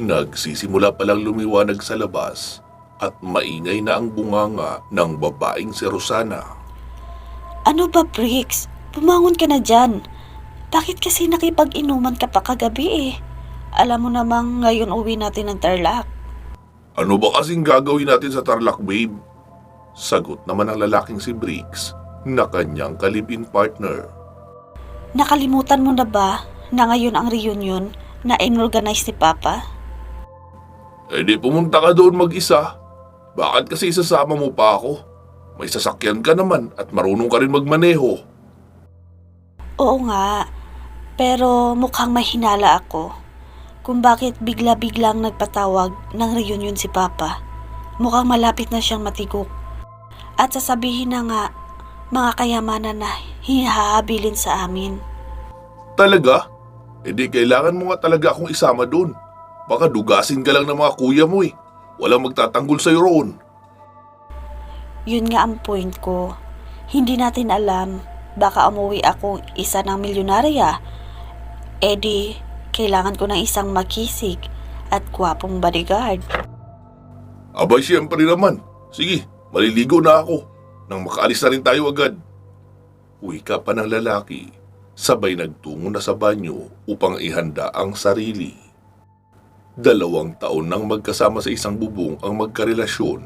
Nagsisimula palang lumiwanag sa labas at maingay na ang bunganga ng babaeng si Rosana. Ano ba, Briggs? Bumangon ka na dyan. Bakit kasi nakipag-inuman ka pa kagabi eh? Alam mo namang ngayon uwi natin ng Tarlac. Ano ba kasing gagawin natin sa Tarlac, babe? Sagot naman ng lalaking si Briggs na kanyang kalibin partner. Nakalimutan mo na ba na ngayon ang reunion na inorganize ni Papa? Eh di pumunta ka doon mag-isa. Bakit kasi isasama mo pa ako? May sasakyan ka naman at marunong ka rin magmaneho. Oo nga, pero mukhang may hinala ako kung bakit bigla-biglang nagpatawag ng reunion si Papa. Mukhang malapit na siyang matigok. At sasabihin na nga mga kayamanan na hihahabilin sa amin. Talaga? Eh di kailangan mo nga talaga akong isama doon. Baka dugasin ka lang ng mga kuya mo eh. Walang magtatanggol sa'yo roon. Yun nga ang point ko. Hindi natin alam. Baka umuwi akong isa ng milyonarya. Eh di, kailangan ko ng isang makisig at gwapong bodyguard. Abay siyempre naman. Sige, maliligo na ako. Nang makaalis na rin tayo agad. Uwi ka pa ng lalaki. Sabay nagtungo na sa banyo upang ihanda ang sarili. 2 taon nang magkasama sa isang bubong ang magkarelasyon.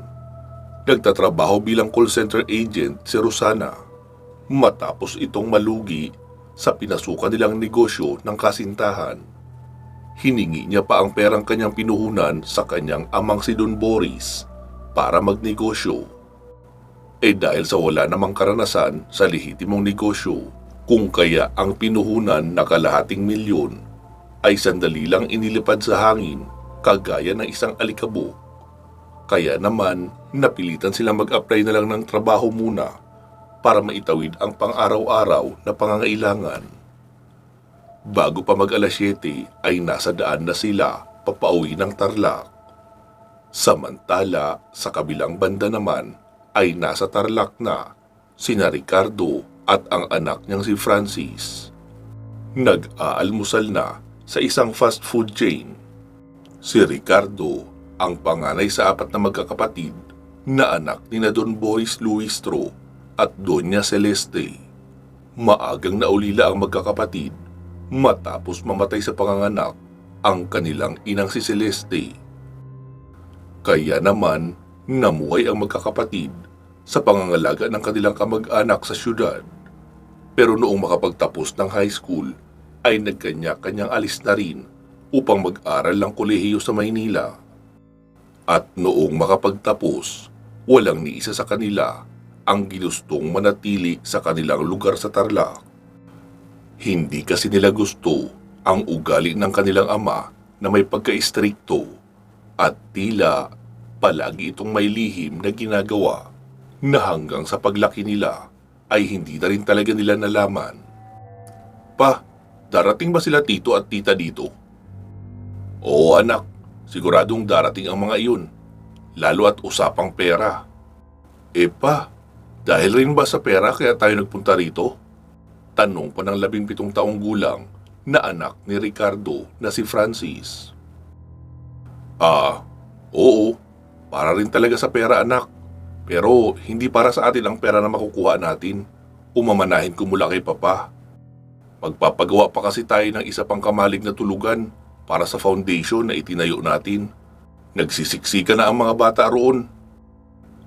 Nagtatrabaho bilang call center agent si Rosana. Matapos itong malugi sa pinasukan nilang negosyo ng kasintahan. Hiningi niya pa ang perang kanyang pinuhunan sa kanyang amang si Don Boris para magnegosyo. Eh dahil sa wala namang karanasan sa lehitimong negosyo, kung kaya ang pinuhunan na kalahating milyon ay sandali lang inilipad sa hangin kagaya ng isang alikabok. Kaya naman napilitan silang mag-apply na lang ng trabaho muna para maitawid ang pang-araw-araw na pangangailangan. Bago pa mag-alas 7 ay nasa daan na sila papauwi ng Tarlac. Samantala sa kabilang banda naman ay nasa Tarlac na sina Ricardo at ang anak niyang si Francis. Nag-aalmusal na sa isang fast food chain. Si Ricardo ang panganay sa 4 na magkakapatid na anak ni na Don Boris Luistro at Doña Celeste. Maagang naulila ang magkakapatid matapos mamatay sa panganganak ang kanilang inang si Celeste. Kaya naman namuhay ang magkakapatid sa pangangalaga ng kanilang kamag-anak sa syudad. Pero noong makapagtapos ng high school ay nagkanya-kanyang alis na rin upang mag-aral ng kolehiyo sa Maynila. At noong makapagtapos, walang ni isa sa kanila ang ginustong manatili sa kanilang lugar sa Tarlac. Hindi kasi nila gusto ang ugali ng kanilang ama na may pagka-istrikto at tila palagi itong may lihim na ginagawa na hanggang sa paglaki nila ay hindi na rin talaga nila nalaman. Pa, darating ba sila tito at tita dito? Oo anak, siguradong darating ang mga iyon, lalo at usapang pera. Eh pa, dahil rin ba sa pera kaya tayo nagpunta rito? Tanong pa ng 17 taong gulang na anak ni Ricardo na si Francis. Oo, para rin talaga sa pera anak. Pero hindi para sa atin ang pera na makukuha natin. Umamanahin ko mula kay Papa. Magpapagawa pa kasi tayo ng isa pang kamalig na tulugan para sa foundation na itinayo natin. Nagsisiksika na ang mga bata roon.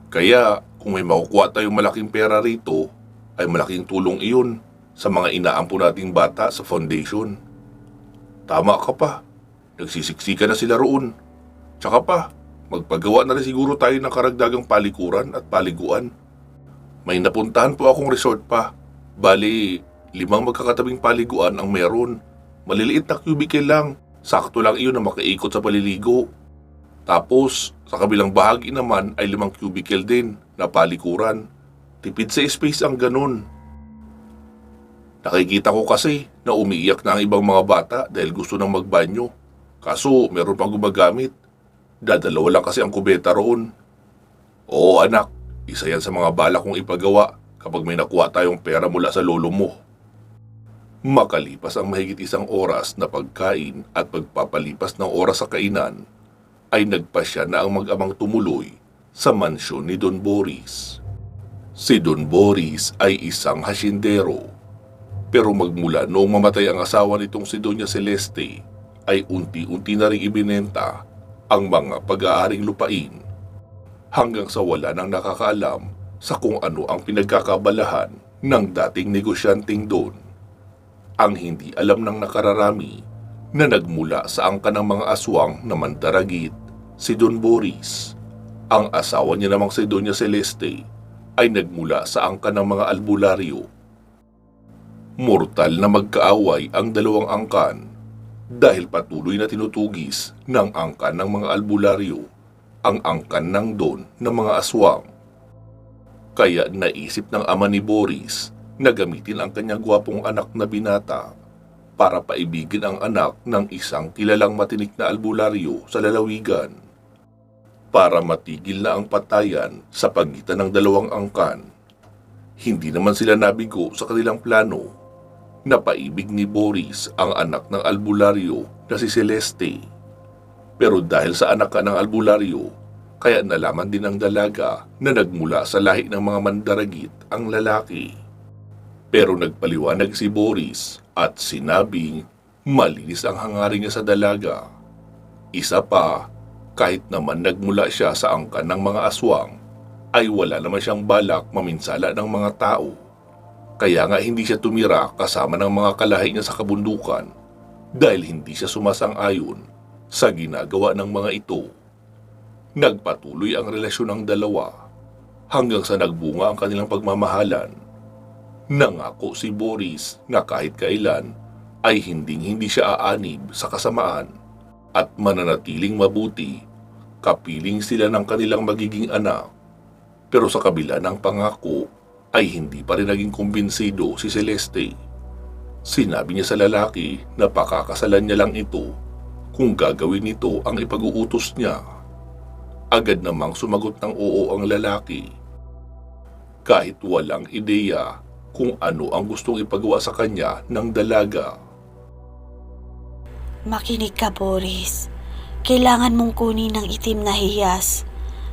Kaya kung may makukuha tayong malaking pera rito, ay malaking tulong iyon sa mga inaampo nating bata sa foundation. Tama ka pa, nagsisiksika na sila roon. Tsaka pa, magpagawa na rin siguro tayo ng karagdagang palikuran at paliguan. May napuntahan po akong resort pa. Bali, 5 magkakatabing paliguan ang meron. Maliliit na cubicle lang. Sakto lang iyon na makaikot sa paliligo. Tapos, sa kabilang bahagi naman ay 5 cubicle din na palikuran. Tipid sa space ang ganun. Nakikita ko kasi na umiiyak na ang ibang mga bata dahil gusto nang magbanyo. Kaso, meron pang gumagamit. Dadalawa lang kasi ang kubeta roon. Oo anak, isa yan sa mga bala kong ipagawa kapag may nakuha tayong pera mula sa lolo mo. Makalipas ang mahigit 1 oras na pagkain at pagpapalipas ng oras sa kainan, ay nagpasya na ang mag-amang tumuloy sa mansyon ni Don Boris. Si Don Boris ay isang hasyendero, pero magmula noong mamatay ang asawa nitong si Doña Celeste, ay unti-unti na ring ibinenta ang mga pag-aaring lupain hanggang sa wala nang nakakaalam sa kung ano ang pinagkakabalahan ng dating negosyanteng Don. Ang hindi alam ng nakararami na nagmula sa angka ng mga aswang na mandaragit, si Don Boris. Ang asawa niya namang si Doña Celeste ay nagmula sa angka ng mga albularyo. Mortal na magkaaway ang dalawang angkan dahil patuloy na tinutugis ng angkan ng mga albularyo ang angkan ng Don ng mga aswang. Kaya naisip ng ama ni Boris na gamitin ang kanyang gwapong anak na binata para paibigin ang anak ng isang kilalang matinik na albularyo sa lalawigan. Para matigil na ang patayan sa pagitan ng dalawang angkan, hindi naman sila nabigo sa kanilang plano na paibig ni Boris ang anak ng albularyo na si Celeste. Pero dahil sa anak ka ng albularyo, kaya nalaman din ng dalaga na nagmula sa lahi ng mga mandaragit ang lalaki. Pero nagpaliwanag si Boris at sinabing malinis ang hangarin niya sa dalaga. Isa pa, kahit naman nagmula siya sa angkan ng mga aswang, ay wala naman siyang balak maminsala ng mga tao. Kaya nga hindi siya tumira kasama ng mga kalahi niya sa kabundukan dahil hindi siya sumasang-ayon sa ginagawa ng mga ito. Nagpatuloy ang relasyon ng dalawa hanggang sa nagbunga ang kanilang pagmamahalan. Nangako si Boris na kahit kailan ay hindi siya aanib sa kasamaan at mananatiling mabuti, kapiling sila ng kanilang magiging anak. Pero sa kabila ng pangako ay hindi pa rin naging kumbinsido si Celeste. Sinabi niya sa lalaki na pakakasalan niya lang ito kung gagawin nito ang ipag-uutos niya. Agad namang sumagot ng oo ang lalaki. Kahit walang ideya kung ano ang gustong ipagawa sa kanya ng dalaga. Makinig ka, Boris. Kailangan mong kunin ng itim na hiyas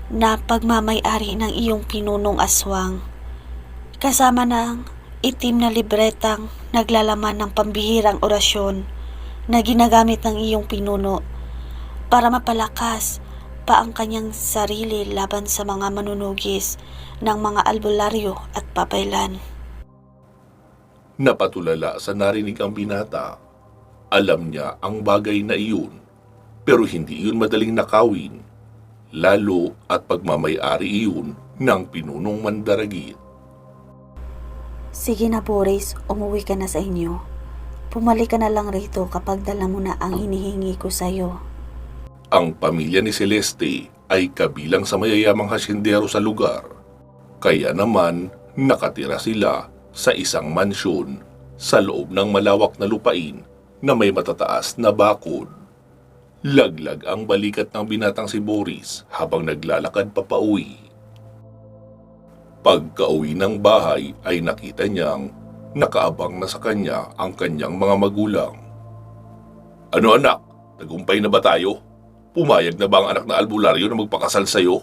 na pagmamay-ari ng iyong pinunong aswang, kasama ng itim na libretang naglalaman ng pambihirang orasyon na ginagamit ng iyong pinuno para mapalakas pa ang kanyang sarili laban sa mga manunugis ng mga albularyo at papailan. Napatulala sa narinig ang binata. Alam niya ang bagay na iyon, pero hindi iyon madaling nakawin, lalo at pagmamay-ari iyon ng pinunong mandaragit. Sige na, Boris, umuwi ka na sa inyo. Pumalik ka na lang rito kapag dala mo na ang hinihingi ko sa'yo. Ang pamilya ni Celeste ay kabilang sa mayayamang hasyendero sa lugar, kaya naman nakatira sila sa isang mansyon sa loob ng malawak na lupain na may matataas na bakod. Laglag ang balikat ng binatang si Boris habang naglalakad papauwi. Pagkauwi ng bahay ay nakita niyang nakaabang na sa kanya ang kanyang mga magulang. Ano anak, tagumpay na ba tayo? Pumayag na ba ang anak na albularyo na magpakasal sa'yo?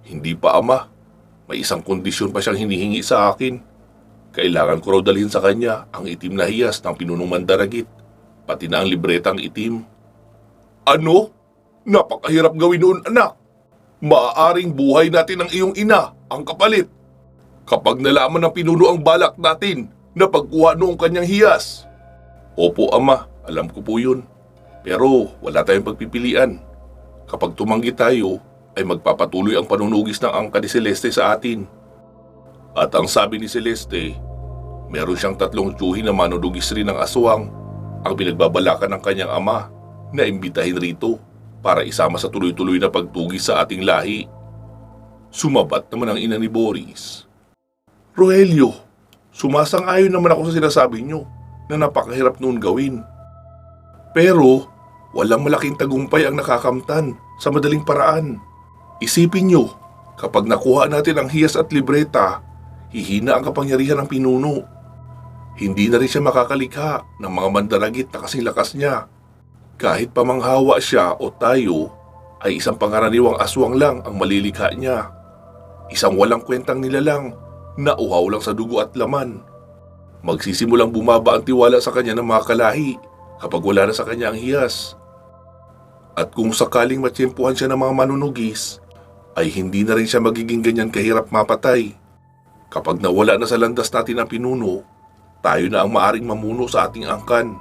Hindi pa, ama. May isang kondisyon pa siyang hinihingi sa akin. Kailangan ko raw dalhin sa kanya ang itim na hiyas ng pinunong mandaragit, pati na ang libretang itim. Ano? Napakahirap gawin noon, anak. Maaaring buhay natin ang iyong ina, ang kapalit. Kapag nalaman ng pinuno ang balak natin na pagkuha noong kanyang hiyas. Opo, ama. Alam ko po yun. Pero wala tayong pagpipilian. Kapag tumanggi tayo, ay magpapatuloy ang panunugis ng angka ni Celeste sa atin. At ang sabi ni Celeste, meron siyang 3 tiyuhin na manunugis rin ng aswang ang pinagbabalakan ng kanyang ama na imbitahin rito para isama sa tuloy-tuloy na pagtugis sa ating lahi. Sumabat naman ang ina ni Boris. Rogelio, sumasang-ayon naman ako sa sinasabi niyo na napakahirap noon gawin. Pero walang malaking tagumpay ang nakakamtan sa madaling paraan. Isipin niyo, kapag nakuha natin ang hiyas at libreta, hihina ang kapangyarihan ng pinuno. Hindi na rin siya makakalikha ng mga mandaragit na kasing lakas niya. Kahit pamanghawa siya o tayo, ay isang pangaraniwang aswang lang ang malilikha niya. Isang walang kwentang nilalang na uhaw lang sa dugo at laman. Magsisimulang bumaba ang tiwala sa kanya ng mga kalahi kapag wala na sa kanya ang hiyas. At kung sakaling matsyempuhan siya ng mga manunugis, ay hindi na rin siya magiging ganyan kahirap mapatay. Kapag nawala na sa landas natin ang pinuno, tayo na ang maaring mamuno sa ating angkan.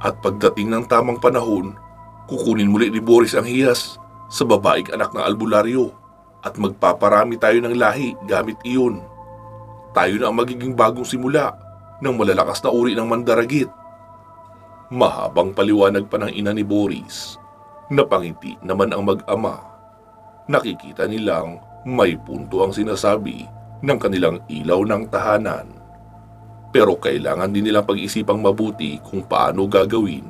At pagdating ng tamang panahon, kukunin muli ni Boris ang hiyas sa babaeng anak ng albularyo at magpaparami tayo ng lahi gamit iyon. Tayo na ang magiging bagong simula ng malalakas na uri ng mandaragit. Mahabang paliwanag pa ng ina ni Boris. Napangiti naman ang mag-ama. Nakikita nilang may punto ang sinasabi ng kanilang ilaw ng tahanan. Pero kailangan din nilang pag-isipang mabuti kung paano gagawin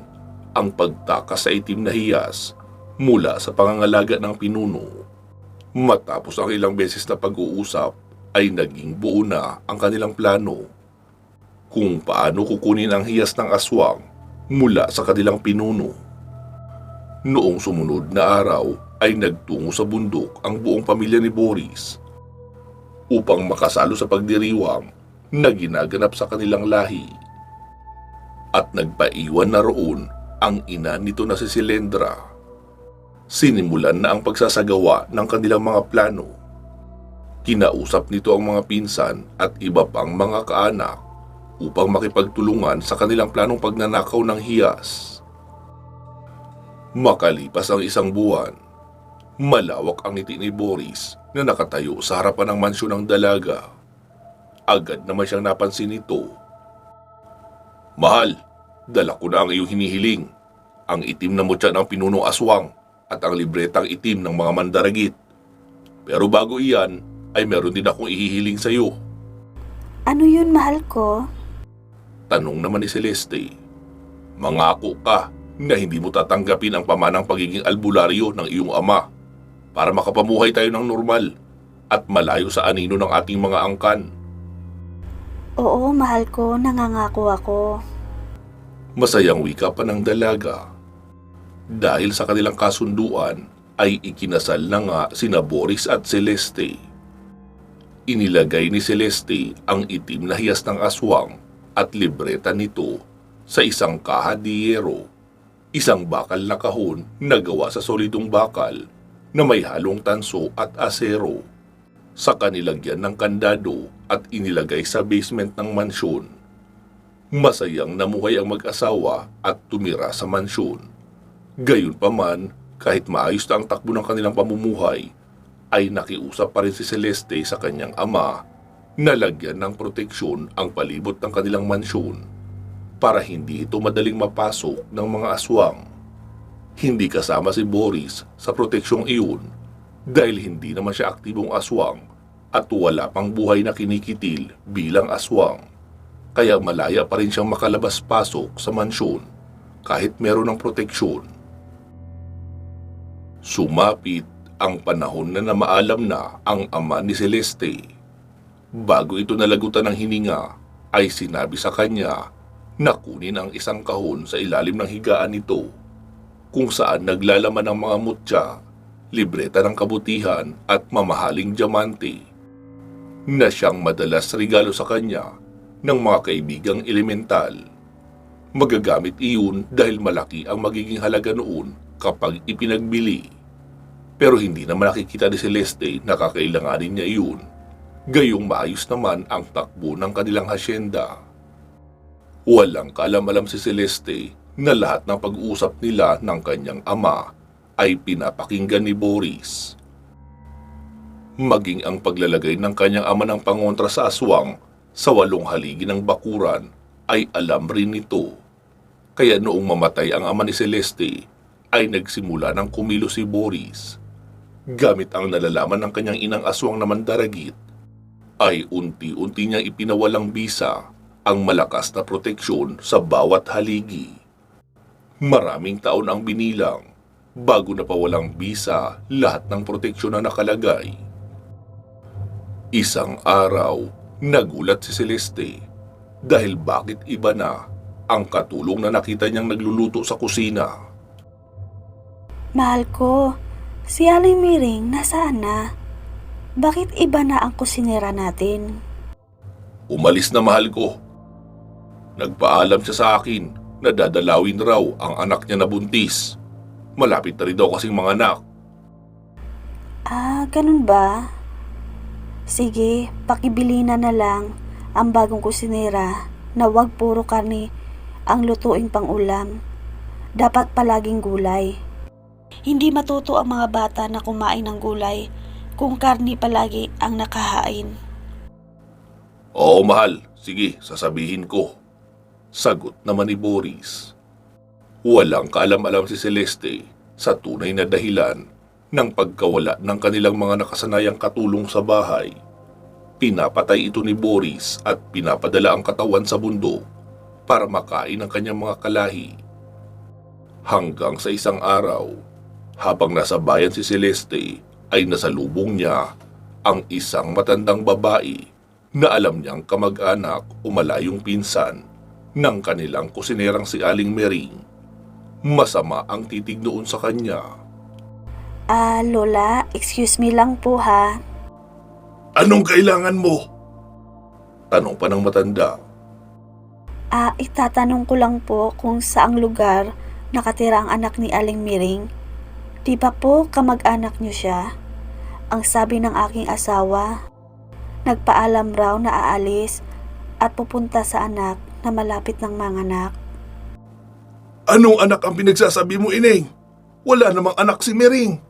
ang pagtakas sa itim na hiyas mula sa pangangalaga ng pinuno. Matapos ang ilang beses na pag-uusap, ay naging buo na ang kanilang plano kung paano kukunin ang hiyas ng aswang mula sa kanilang pinuno. Noong sumunod na araw ay nagtungo sa bundok ang buong pamilya ni Boris upang makasalo sa pagdiriwang na ginaganap sa kanilang lahi. At nagpaiwan na roon ang ina nito na si Silendra. Sinimulan na ang pagsasagawa ng kanilang mga plano. Kinausap nito ang mga pinsan at iba pang mga kaanak upang makipagtulungan sa kanilang planong pagnanakaw ng hiyas. Makalipas ang isang buwan, malawak ang ngiti ni Boris na nakatayo sa harapan ng mansyon ng dalaga. Agad naman siyang napansin nito. "Mahal, dala ko na ang iyong hinihiling. Ang itim na mutya ng pinunong aswang at ang libretang itim ng mga mandaragit. Pero bago iyan, ay meron din akong ihihiling sa iyo." Ano yun, mahal ko? Tanong naman ni Celeste. "Mangako ka na hindi mo tatanggapin ang pamanang pagiging albularyo ng iyong ama para makapamuhay tayo ng normal at malayo sa anino ng ating mga angkan." Oo, mahal ko, nangangako ako. Masayang wika pa ng dalaga. Dahil sa kanilang kasunduan ay ikinasal na nga sina Boris at Celeste. Inilagay ni Celeste ang itim na hiyas ng aswang at libreta nito sa isang kahadiyero, isang bakal na kahon na gawa sa solidong bakal na may halong tanso at asero. Saka nilagyan ng kandado at inilagay sa basement ng mansyon. Masayang namuhay ang mag-asawa at tumira sa mansyon. Gayunpaman, kahit maayos na ang takbo ng kanilang pamumuhay, ay nakiusap pa rin si Celeste sa kanyang ama na lagyan ng proteksyon ang palibot ng kanilang mansyon para hindi ito madaling mapasok ng mga aswang. Hindi kasama si Boris sa proteksyong iyon dahil hindi naman siya aktibong aswang at wala pang buhay na kinikitil bilang aswang. Kaya malaya pa rin siyang makalabas-pasok sa mansyon kahit meron ng proteksyon. Sumapit ang panahon na namaalam na ang ama ni Celeste. Bago ito nalagutan ng hininga, ay sinabi sa kanya na kunin ang isang kahon sa ilalim ng higaan nito, kung saan naglalaman ng mga mutya, libreta ng kabutihan at mamahaling diamante, na siyang madalas regalo sa kanya ng mga kaibigang elemental. Magagamit iyon dahil malaki ang magiging halaga noon kapag ipinagbili. Pero hindi naman nakikita ni Celeste na kakailanganin niya iyon. Gayong maayos naman ang takbo ng kanilang hasyenda. Walang kaalam-alam si Celeste na lahat ng pag-uusap nila ng kanyang ama ay pinapakinggan ni Boris. Maging ang paglalagay ng kanyang ama ng pangontra sa aswang sa 8 haligi ng bakuran ay alam rin nito. Kaya noong mamatay ang ama ni Celeste, ay nagsimula ng kumilos si Boris. Gamit ang nalalaman ng kanyang inang aswang na mandaragit, ay unti-unti niyang ipinawalang bisa ang malakas na proteksyon sa bawat haligi. Maraming taon ang binilang bago napawalang bisa lahat ng proteksyon na nakalagay. Isang araw, nagulat si Celeste dahil bakit iba na ang katulong na nakita niyang nagluluto sa kusina. Mahal ko, si Aling Miring nasaan na? Bakit iba na ang kusinera natin? Umalis na, mahal ko. Nagpaalam siya sa akin na dadalawin raw ang anak niya na buntis. Malapit na rin daw kasing mga anak. Ah, ganun ba? Sige, pakibili na lang ang bagong kusinera na wag puro karne ang lutuing pang-ulam. Dapat palaging gulay. Hindi matuto ang mga bata na kumain ng gulay kung karne palagi ang nakahain. Oo, mahal. Sige, sasabihin ko. Sagot naman ni Boris. Walang kaalam-alam si Celeste sa tunay na dahilan ng pagkawala ng kanilang mga nakasanayang katulong sa bahay. Pinapatay ito ni Boris at pinapadala ang katawan sa bundok para makain ang kanyang mga kalahi. Hanggang sa isang araw, habang nasa bayan si Celeste, ay nasalubong niya ang isang matandang babae na alam niyang kamag-anak o malayong pinsan ng kanilang kusinerang si Aling Mering. Masama ang titig noon sa kanya. Lola, excuse me lang po ha. Anong kailangan mo? Tanong pa ng matanda. Itatanong ko lang po kung saang lugar nakatira ang anak ni Aling Miring. Di ba po kamag-anak niyo siya? Ang sabi ng aking asawa, nagpaalam raw na aalis at pupunta sa anak na malapit ng manganak. Anong anak ang pinagsasabi mo, Ineng? Wala namang anak si Mering.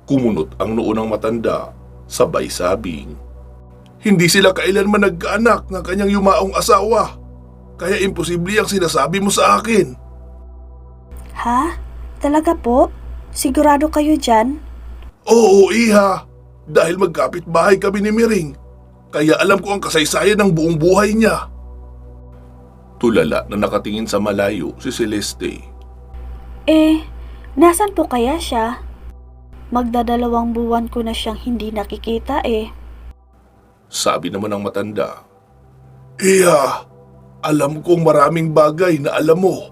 Kumunot ang noo ng matanda, sabay sabing, hindi sila kailanman nagkaanak ng kanyang yumaong asawa. Kaya imposible ang sinasabi mo sa akin. Ha? Talaga po? Sigurado kayo dyan? Oo, iha. Dahil magkapit bahay kami ni Mering. Kaya alam ko ang kasaysayan ng buong buhay niya. Tulala na nakatingin sa malayo si Celeste. Nasan po kaya siya? Magdadalawang buwan ko na siyang hindi nakikita Sabi naman ng matanda. Iya, alam kong maraming bagay na alam mo.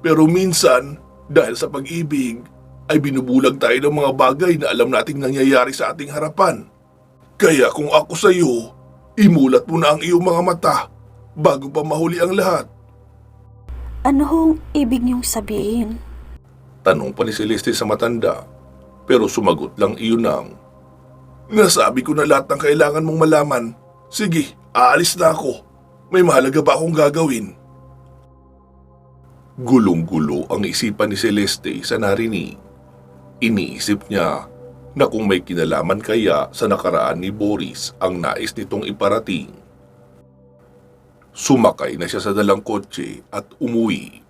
Pero minsan, dahil sa pag-ibig, ay binubulag tayo ng mga bagay na alam nating nangyayari sa ating harapan. Kaya kung ako sa iyo, imulat mo na ang iyong mga mata bago pa mahuli ang lahat. Ano hong ibig niyong sabihin? Tanong pa ni Celeste sa matanda, pero sumagot lang iyon ng, nasabi ko na lahat ng kailangan mong malaman. Sige, aalis na ako. May mahalaga ba akong gagawin? Gulong-gulo ang isipan ni Celeste sa narinig. Iniisip niya na kung may kinalaman kaya sa nakaraan ni Boris ang nais nitong iparating. Sumakay na siya sa dalang kotse at umuwi.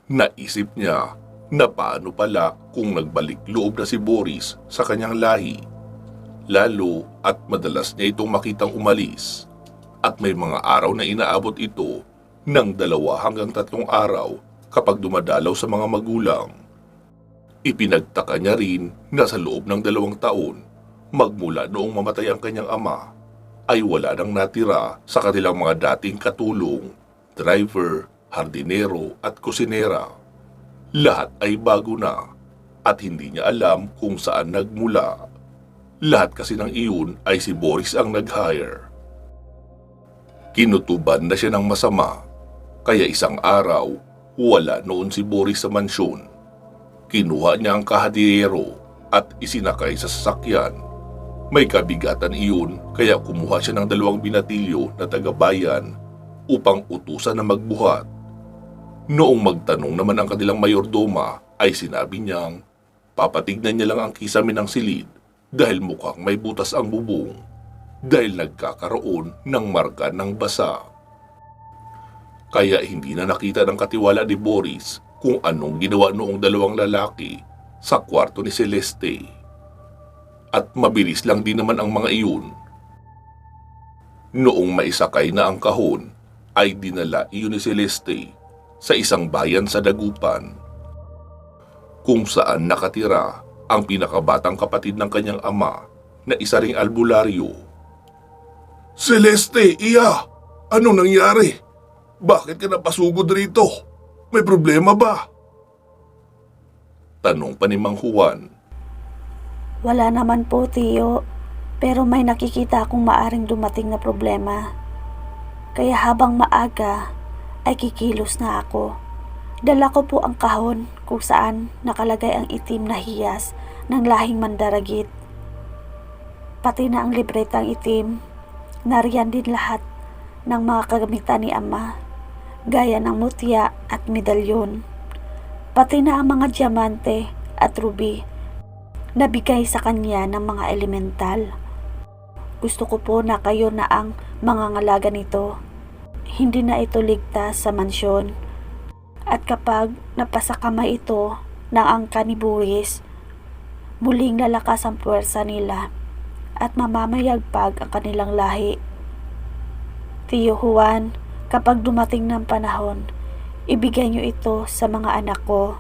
Naisip niya na paano pala kung nagbalik loob na si Boris sa kanyang lahi, lalo at madalas niya itong makitang umalis at may mga araw na inaabot ito ng 2 hanggang 3 araw kapag dumadalaw sa mga magulang. Ipinagtaka niya rin na sa loob ng 2 taon, magmula noong mamatay ang kanyang ama, ay wala nang natira sa kanilang mga dating katulong, driver, hardinero at kusinera. Lahat ay bago na at hindi niya alam kung saan nagmula. Lahat kasi ng iyon ay si Boris ang nag-hire. Kinutuban na siya ng masama, kaya isang araw, wala noon si Boris sa mansyon. Kinuha niya ang kahadiyero at isinakay sa sasakyan. May kabigatan iyon kaya kumuha siya ng 2 binatilyo na taga-bayan upang utusan na magbuhat. Noong magtanong naman ang kanilang mayordoma ay sinabi niyang papatignan niya lang ang kisame ng silid dahil mukhang may butas ang bubong dahil nagkakaroon ng marka ng basa. Kaya hindi na nakita ng katiwala ni Boris kung anong ginawa noong 2 lalaki sa kwarto ni Celeste. At mabilis lang din naman ang mga iyon. Noong maisakay na ang kahon, ay dinala iyon ni Celeste sa isang bayan sa Dagupan, kung saan nakatira ang pinakabatang kapatid ng kanyang ama na isa ring albularyo. Celeste, iya! Anong nangyari? Bakit ka napasugod rito? May problema ba? Tanong pa ni Mang Juan. Wala naman po, Tiyo. Pero may nakikita akong maaring dumating na problema. Kaya habang maaga, ay kikilos na ako. Dala ko po ang kahon kung saan nakalagay ang itim na hiyas ng lahing mandaragit. Pati na ang libretang itim, nariyan din lahat ng mga kagamitan ni Ama, gaya ng mutya at medalyon. Pati na ang mga diamante at ruby na bigay sa kanya ng mga elemental. Gusto ko po na kayo na ang mangangalaga nito. Hindi na ito ligtas sa mansyon. At kapag napasakamay ito ng angka ni Boris, muling lalakas ang puwersa nila at mamamayagpag ang kanilang lahi. Tiyo Juan, kapag dumating ng panahon, ibigay niyo ito sa mga anak ko,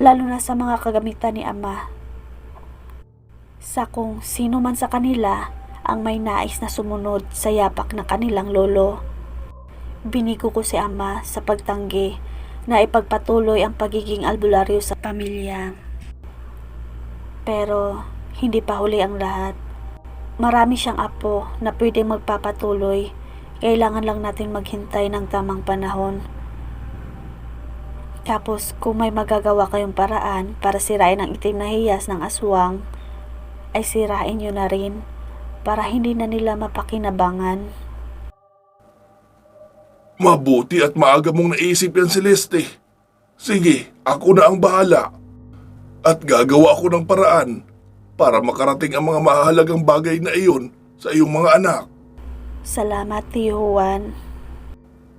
lalo na sa mga kagamitan ni Ama. Sa kung sino man sa kanila ang may nais na sumunod sa yapak ng kanilang lolo. Binigo ko si Ama sa pagtanggi na ipagpatuloy ang pagiging albularyo sa pamilya. Pero hindi pa huli ang lahat. Marami siyang apo na pwedeng magpapatuloy. Kailangan lang natin maghintay ng tamang panahon. Tapos kung may magagawa kayong paraan para sirain ang itim na hiyas ng aswang, ay sirain nyo na rin para hindi na nila mapakinabangan. Mabuti at maaga mong naisip yan, Celeste. Sige, ako na ang bahala. At gagawa ako ng paraan para makarating ang mga mahalagang bagay na iyon sa iyong mga anak. Salamat, Tiyo Juan.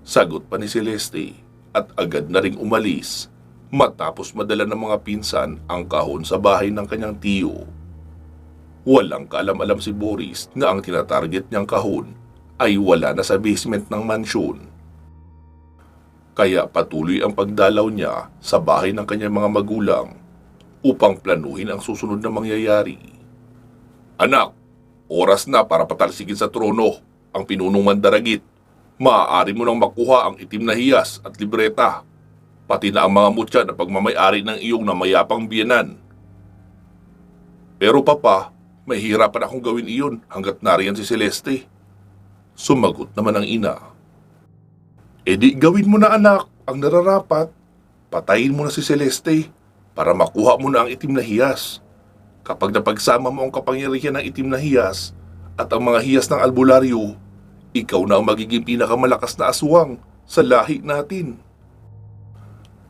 Sagot pa ni Celeste at agad na ring umalis matapos madala ng mga pinsan ang kahon sa bahay ng kanyang tiyo. Walang kaalam-alam si Boris na ang tinatarget niyang kahon ay wala na sa basement ng mansyon. Kaya patuloy ang pagdalaw niya sa bahay ng kanyang mga magulang upang planuhin ang susunod na mangyayari. Anak, oras na para patalsikin sa trono ang pinunong mandaragit. Maaari mo nang makuha ang itim na hiyas at libreta, pati na ang mga mutya na pagmamayari ng iyong namayapang biyenan. Pero papa, may hirapan akong gawin iyon hanggat nariyan si Celeste. Sumagot naman ang ina. E di gawin mo na anak ang nararapat. Patayin mo na si Celeste para makuha mo na ang itim na hiyas. Kapag napagsama mo ang kapangyarihan ng itim na hiyas at ang mga hiyas ng albularyo, ikaw na ang magiging pinakamalakas na aswang sa lahi natin.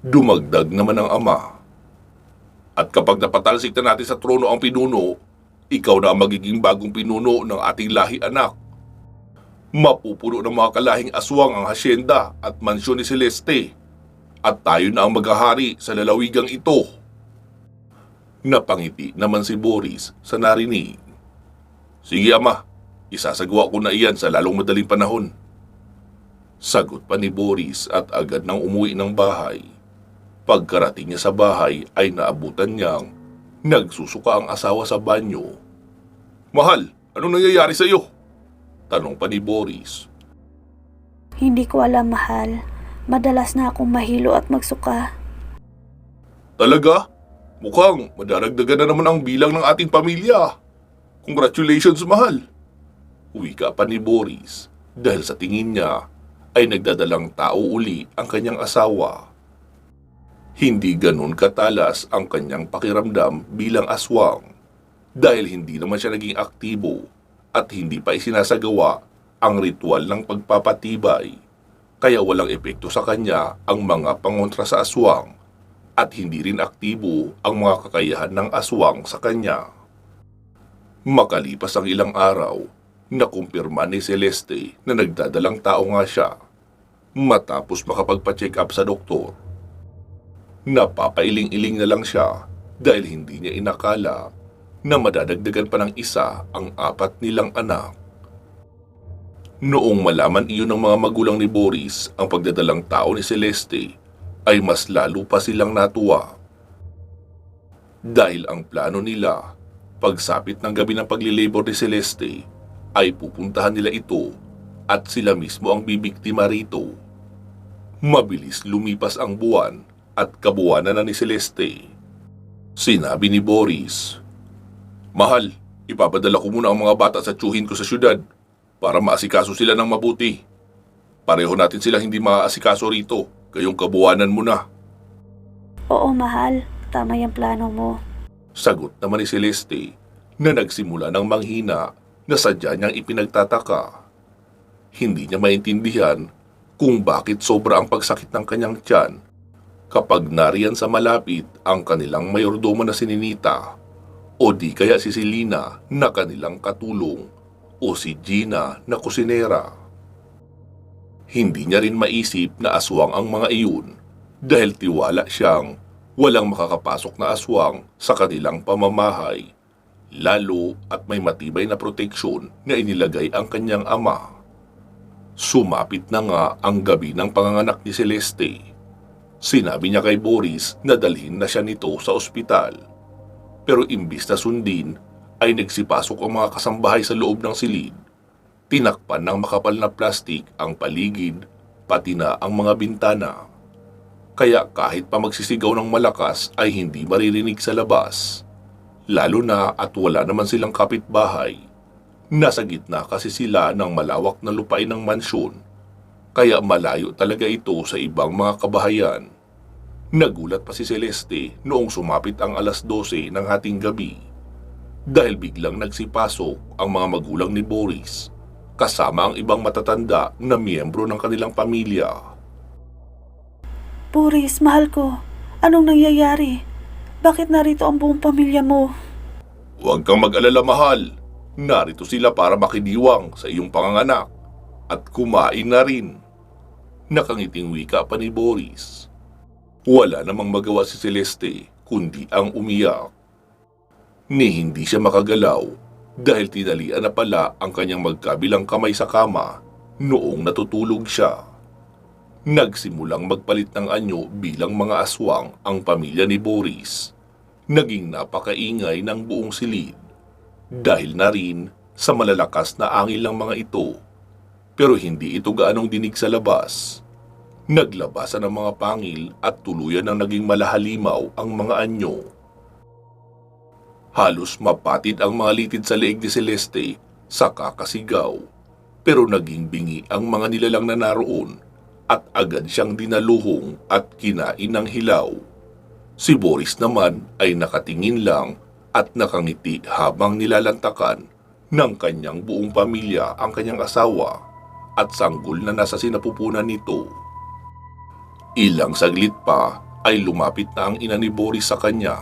Dumagdag naman ang ama. At kapag napatalsik na natin sa trono ang pinuno, ikaw na ang magiging bagong pinuno ng ating lahi anak. Mapupuno ng mga kalahing aswang ang hasyenda at mansyon ni Celeste at tayo na ang maghahari sa lalawigang ito. Napangiti naman si Boris sa narinig. Sige ama, isasagawa ko na iyan sa lalong madaling panahon. Sagot pa ni Boris at agad nang umuwi ng bahay. Pagkarating niya sa bahay ay naabutan niyang nagsusuka ang asawa sa banyo. Mahal, anong nangyayari sa iyo? Tanong pa ni Boris. Hindi ko alam, mahal. Madalas na akong mahilo at magsuka. Talaga? Mukhang madaragdagan na naman ang bilang ng ating pamilya. Congratulations, mahal. Uwi ka pa ni Boris dahil sa tingin niya ay nagdadalang tao uli ang kanyang asawa. Hindi ganun katalas ang kanyang pakiramdam bilang aswang dahil hindi naman siya naging aktibo at hindi pa isinasagawa ang ritual ng pagpapatibay, kaya walang epekto sa kanya ang mga pangontra sa aswang at hindi rin aktibo ang mga kakayahan ng aswang sa kanya. Makalipas ang ilang araw, nakumpirma ni Celeste na nagdadalang tao nga siya matapos makapagpa-check up sa doktor. Napapailing-iling na lang siya dahil hindi niya inakala na madadagdagan pa ng isa ang 4 nilang anak. Noong malaman iyon ng mga magulang ni Boris ang pagdadalang tao ni Celeste, ay mas lalo pa silang natuwa. Dahil ang plano nila, pagsapit ng gabi ng paglilibor ni Celeste, ay pupuntahan nila ito at sila mismo ang bibiktima rito. Mabilis lumipas ang buwan at kabuwanan na ni Celeste. Sinabi ni Boris, "Mahal, ipapadala ko muna ang mga bata sa tiyuhin ko sa syudad para maasikaso sila ng mabuti. Pareho natin silang hindi maaasikaso rito, kayong kabuwanan mo na." Oo, mahal. Tama yung plano mo. Sagot naman ni Celeste na nagsimula ng manghina na sadya niyang ipinagtataka. Hindi niya maintindihan kung bakit sobra ang pagsakit ng kanyang tiyan kapag nariyan sa malapit ang kanilang mayordomo na si Ninita o di kaya si Selena na kanilang katulong o si Gina na kusinera. Hindi niya rin maisip na aswang ang mga iyon dahil tiwala siyang walang makakapasok na aswang sa kanilang pamamahay, lalo at may matibay na proteksyon na inilagay ang kanyang ama. Sumapit na nga ang gabi ng panganganak ni Celeste. Sinabi niya kay Boris na dalhin na siya nito sa ospital. Pero imbis na sundin, ay nagsipasok ang mga kasambahay sa loob ng silid. Tinakpan ng makapal na plastik ang paligid, pati na ang mga bintana. Kaya kahit pa magsisigaw ng malakas ay hindi maririnig sa labas. Lalo na at wala naman silang kapitbahay. Nasa gitna kasi sila ng malawak na lupain ng mansyon, kaya malayo talaga ito sa ibang mga kabahayan. Nagulat pa si Celeste noong sumapit ang 12:00 ng hating gabi dahil biglang nagsipasok ang mga magulang ni Boris kasama ang ibang matatanda na miyembro ng kanilang pamilya. Boris, mahal ko. Anong nangyayari? Bakit narito ang buong pamilya mo? Huwag kang mag-alala, mahal. Narito sila para makidiwang sa iyong panganganak at kumain na rin. Nakangiting wika pa ni Boris. Wala namang magawa si Celeste kundi ang umiyak. Ni hindi siya makagalaw dahil tinalian na pala ang kanyang magkabilang kamay sa kama noong natutulog siya. Nagsimulang magpalit ng anyo bilang mga aswang ang pamilya ni Boris. Naging napakaingay ng buong silid dahil na rin sa malalakas na angin ng mga ito. Pero hindi ito gaanong dinig sa labas. Naglabasan ang mga pangil at tuluyan ng naging malahalimaw ang mga anyo. Halos mapatid ang mga litid sa leeg ni Celeste sa kakasigaw, pero naging bingi ang mga nilalang na naroon at agad siyang dinaluhong at kinain ng hilaw. Si Boris naman ay nakatingin lang at nakangiti habang nilalantakan ng kanyang buong pamilya ang kanyang asawa at sanggol na nasa sinapupunan nito. Ilang saglit pa ay lumapit na ang ina ni Boris sa kanya.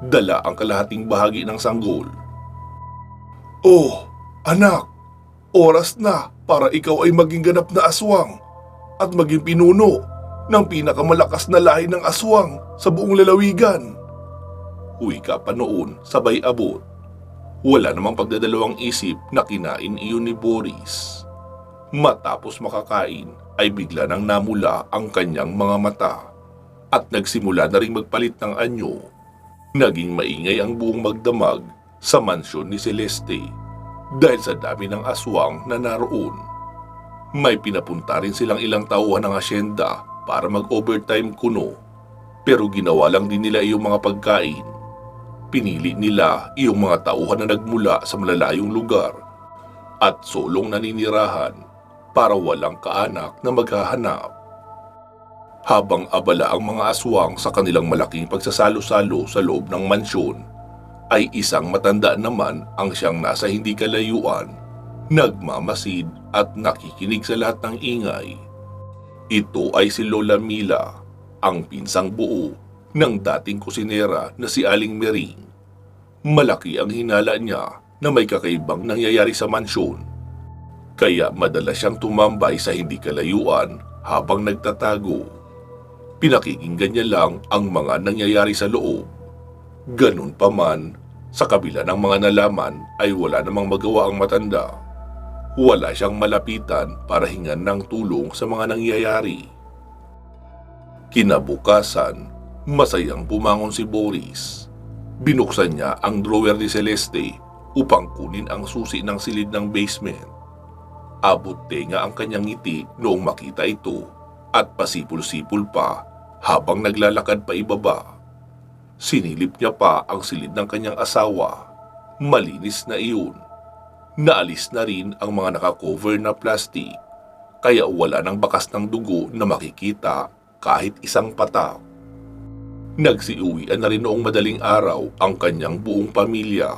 Dala ang kalahating bahagi ng sanggol. "Oh, anak, oras na para ikaw ay maging ganap na aswang at maging pinuno ng pinakamalakas na lahi ng aswang sa buong lalawigan." Wika pa noon sabay abot. Wala namang pagdadalawang isip na kinain iyon ni Boris. Matapos makakain ay bigla nang namula ang kanyang mga mata at nagsimula na ring magpalit ng anyo. Naging maingay ang buong magdamag sa mansyon ni Celeste dahil sa dami ng aswang na naroon. May pinapunta rin silang ilang tauhan ng asyenda para mag-overtime kuno, pero ginawa lang din nila iyong mga pagkain. Pinili nila iyong mga tauhan na nagmula sa malalayong lugar at solong naninirahan para walang kaanak na maghahanap. Habang abala ang mga aswang sa kanilang malaking pagsasalo-salo sa loob ng mansyon, ay isang matanda naman ang siyang nasa hindi kalayuan, nagmamasid at nakikinig sa lahat ng ingay. Ito ay si Lola Mila, ang pinsang buo ng dating kusinera na si Aling Mering. Malaki ang hinala niya na may kakaibang nangyayari sa mansyon, kaya madalas siyang tumambay sa hindi kalayuan habang nagtatago. Pinakikinggan niya lang ang mga nangyayari sa loob. Ganun pa man, sa kabila ng mga nalaman ay wala namang magawa ang matanda. Wala siyang malapitan para hingan ng tulong sa mga nangyayari. Kinabukasan, masayang bumangon si Boris. Binuksan niya ang drawer ni Celeste upang kunin ang susi ng silid ng basement. Abot tenga ang kanyang ngiti noong makita ito at pasipul-sipul pa habang naglalakad pa ibaba. Sinilip niya pa ang silid ng kanyang asawa. Malinis na iyon. Naalis na rin ang mga nakakover na plastic, kaya wala ng bakas ng dugo na makikita kahit isang patak. Nagsiuwian na rin noong madaling araw ang kanyang buong pamilya.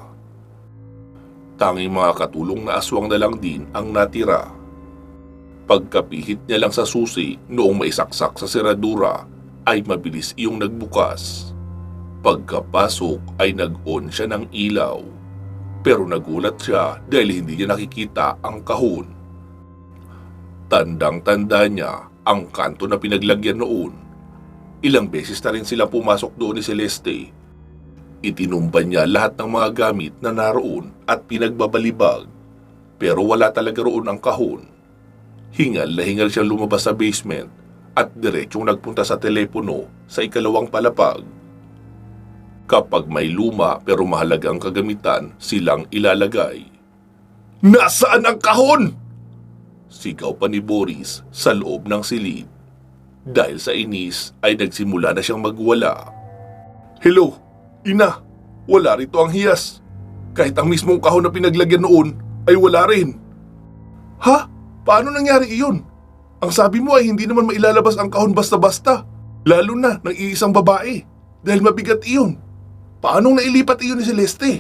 Tanging mga katulong na aswang na lang din ang natira. Pagkapihit niya lang sa susi noong maisaksak sa seradura ay mabilis iyong nagbukas. Pagkapasok ay nag-on siya ng ilaw. Pero nagulat siya dahil hindi niya nakikita ang kahon. Tandang-tanda niya ang kanto na pinaglagyan noon. Ilang beses na rin sila pumasok doon ni Celeste. Itinumban niya lahat ng mga gamit na naroon at pinagbabalibag. Pero wala talaga roon ang kahon. Hingal na hingal siyang lumabas sa basement at diretsong nagpunta sa telepono sa ikalawang palapag. Kapag may luma pero mahalagang kagamitan, silang ilalagay. Nasaan ang kahon? Sigaw pa ni Boris sa loob ng silid. Dahil sa inis ay nagsimula na siyang magwala. Hello, ina, wala rito ang hiyas. Kahit ang mismong kahon na pinaglagyan noon ay wala rin. Ha? Paano nangyari iyon? Ang sabi mo ay hindi naman mailalabas ang kahon basta-basta, lalo na ng iisang babae, dahil mabigat iyon. Paanong nailipat iyon ni Celeste?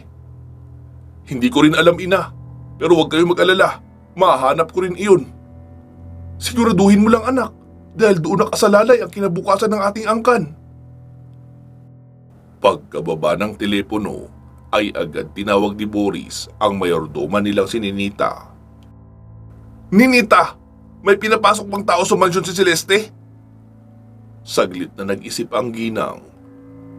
Hindi ko rin alam, ina, pero huwag kayong mag-alala, mahanap ko rin iyon. Siguraduhin mo lang, anak, dahil doon nakasalalay ang kinabukasan ng ating angkan. Pagkababa ng telepono ay agad tinawag ni Boris ang mayordoma nilang si Ninita. Ninita, may pinapasok bang tao sa mansyon si Celeste? Saglit na nag-isip ang ginang.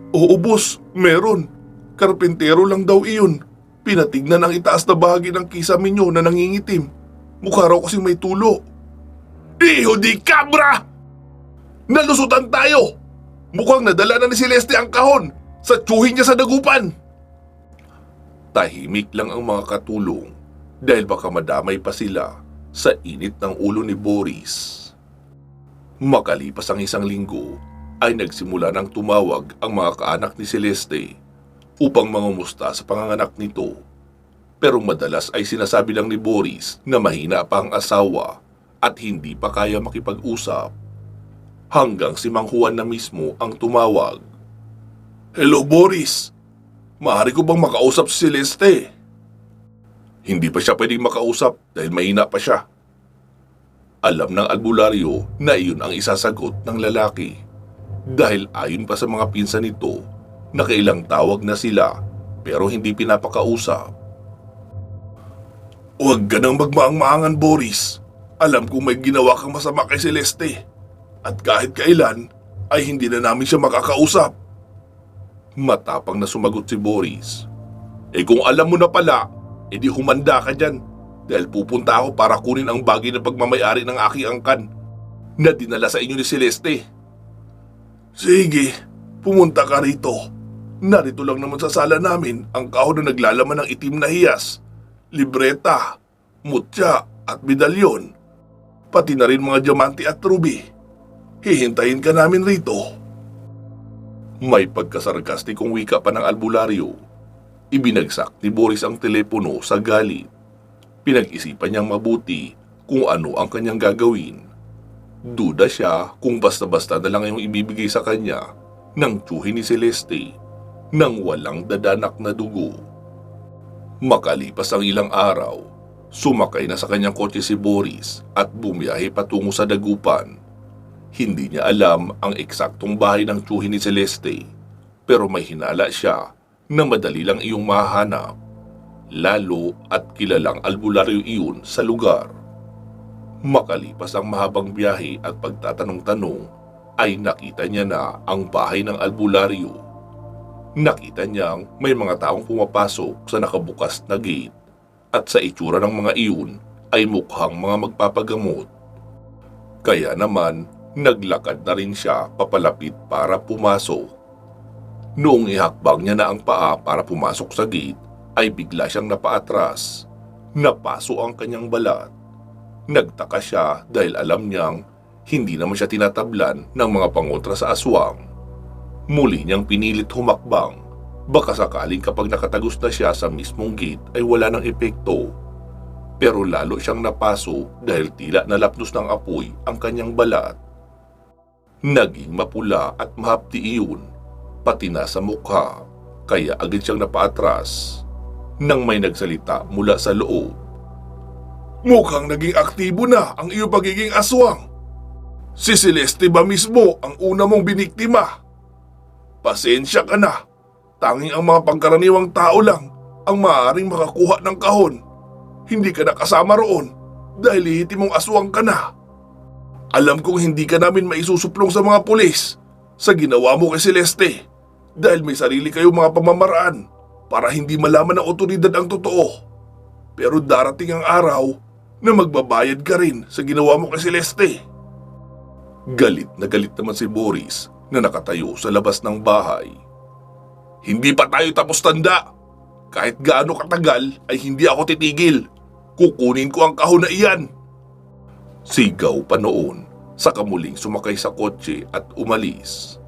Oo, boss, meron. Karpentero lang daw iyon. Pinatignan ang itaas na bahagi ng kisame nyo na nangingitim. Mukha raw kasing may tulo. Iho di kabra! Nalusutan tayo! Mukhang nadala na ni Celeste ang kahon sa tsuhin niya sa dagupan. Tahimik lang ang mga katulong dahil baka madamay pa sila sa init ng ulo ni Boris. Makalipas ang isang linggo ay nagsimula ng tumawag ang mga kaanak ni Celeste upang mangumusta sa panganganak nito. Pero madalas ay sinasabi lang ni Boris na mahina pa ang asawa at hindi pa kaya makipag-usap. Hanggang si Mang Juan na mismo ang tumawag. Hello, Boris. Maaari ko bang makausap si Celeste? Hindi pa siya pwedeng makausap dahil mahina pa siya. Alam ng albularyo na iyon ang isasagot ng lalaki. Dahil ayon pa sa mga pinsan nito, nakailang tawag na sila pero hindi pinapakausap. Huwag ka nang magmaang-maangan, Boris. Alam kong may ginawa kang masama kay Celeste. At kahit kailan ay hindi na namin siya makakausap. Matapang na sumagot si Boris. Kung alam mo na pala, edi humanda ka dyan. Dahil pupunta ako para kunin ang bagay na pagmamayari ng aking angkan na dinala sa inyo ni Celeste. Sige, pumunta ka rito. Narito lang naman sa sala namin ang kahon na naglalaman ng itim na hiyas, libreta, mutya at medalyon. Pati na rin mga diamante at ruby. Hihintayin ka namin rito. May pagkasarkastikong wika pa ng albularyo. Ibinagsak ni Boris ang telepono sa galit. Pinag-isipan niyang mabuti kung ano ang kanyang gagawin. Duda siya kung basta-basta na lang yung ibibigay sa kanya ng tsuhin ni Celeste nang walang dadanak na dugo. Makalipas ang ilang araw, sumakay na sa kanyang kotse si Boris at bumiyahe patungo sa dagupan. Hindi niya alam ang eksaktong bahay ng tsuhin ni Celeste, pero may hinala siya na madali lang iyong mahanap. Lalo at kilalang albularyo iyon sa lugar. Makalipas ang mahabang biyahe at pagtatanong-tanong, ay nakita niya na ang bahay ng albularyo. Nakita niyang may mga taong pumapasok sa nakabukas na gate at sa itsura ng mga iyon ay mukhang mga magpapagamot. Kaya naman, naglakad na rin siya papalapit para pumasok. Noong ihakbang niya na ang paa para pumasok sa gate, ay bigla siyang napaatras. Napaso ang kanyang balat. Nagtaka siya dahil alam niyang hindi naman siya tinatablan ng mga pangontra sa aswang. Muli niyang pinilit humakbang. Baka sakaling kapag nakatagos na siya sa mismong gate ay wala ng epekto. Pero lalo siyang napaso dahil tila nalapnos ng apoy ang kanyang balat. Naging mapula at mahapdi iyon, pati na sa mukha, kaya agad siyang napaatras. Nang may nagsalita mula sa loob, "Mukhang naging aktibo na ang iyong pagiging aswang. Si Celeste ba mismo ang una mong biniktima? Pasensya ka na. Tanging ang mga pangkaraniwang tao lang ang maaaring makakuha ng kahon. Hindi ka na kasama roon dahil lehitimong aswang ka na. Alam kong hindi ka namin maisusuplong sa mga pulis sa ginawa mo kay Celeste dahil may sarili kayong mga pamamaraan para hindi malaman ng otoridad ang totoo. Pero darating ang araw na magbabayad ka rin sa ginawa mo kay Celeste." Galit naman si Boris na nakatayo sa labas ng bahay. "Hindi pa tayo tapos tanda. Kahit gaano katagal ay hindi ako titigil. Kukunin ko ang kahon na iyan." Sigaw pa noon, saka muling sumakay sa kotse at umalis.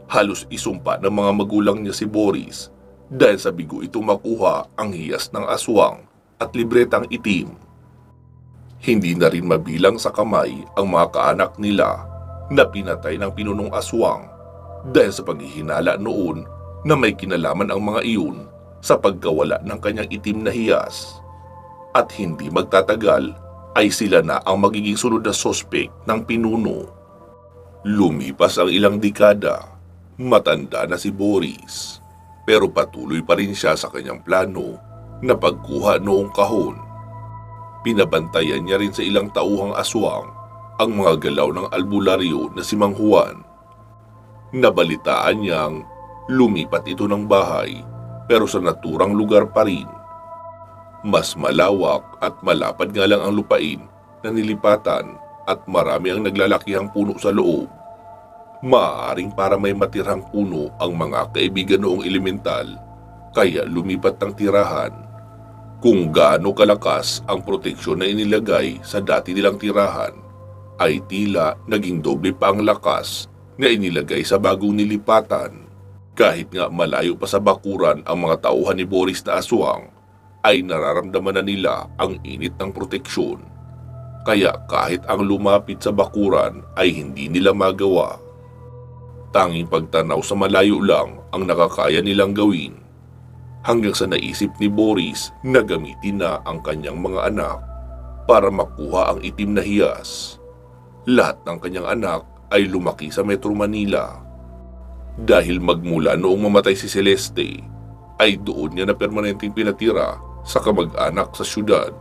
Halos isumpa ng mga magulang niya si Boris dahil sa bigo itong makuha ang hiyas ng aswang at libretang itim. Hindi na rin mabilang sa kamay ang mga kaanak nila na pinatay ng pinunong aswang dahil sa paghihinala noon na may kinalaman ang mga iyon sa pagkawala ng kanyang itim na hiyas. At hindi magtatagal ay sila na ang magiging sunod na sospek ng pinuno. Lumipas ang ilang dekada, matanda na si Boris, pero patuloy pa rin siya sa kanyang plano na pagkuha noong kahon. Pinabantayan niya rin sa ilang tauhang aswang ang mga galaw ng albularyo na si Mang Juan. Nabalitaan niyang lumipat ito ng bahay pero sa naturang lugar pa rin. Mas malawak at malapad nga lang ang lupain na nilipatan at marami ang naglalakihang puno sa loob. Maaaring para may matirhang puno ang mga kaibigan noong elemental kaya lumipat ng tirahan. Kung gaano kalakas ang proteksyon na inilagay sa dati nilang tirahan, ay tila naging doble pa ang lakas na inilagay sa bagong nilipatan. Kahit nga malayo pa sa bakuran ang mga tauhan ni Boris na aswang, ay nararamdaman na nila ang init ng proteksyon. Kaya kahit ang lumapit sa bakuran ay hindi nila magawa. Tanging pagtanaw sa malayo lang ang nakakaya nilang gawin. Hanggang sa naisip ni Boris na gamitin na ang kanyang mga anak para makuha ang itim na hiyas. Lahat ng kanyang anak ay lumaki sa Metro Manila. Dahil magmula noong mamatay si Celeste, ay doon niya na permanenteng pinatira sa kamag-anak sa syudad.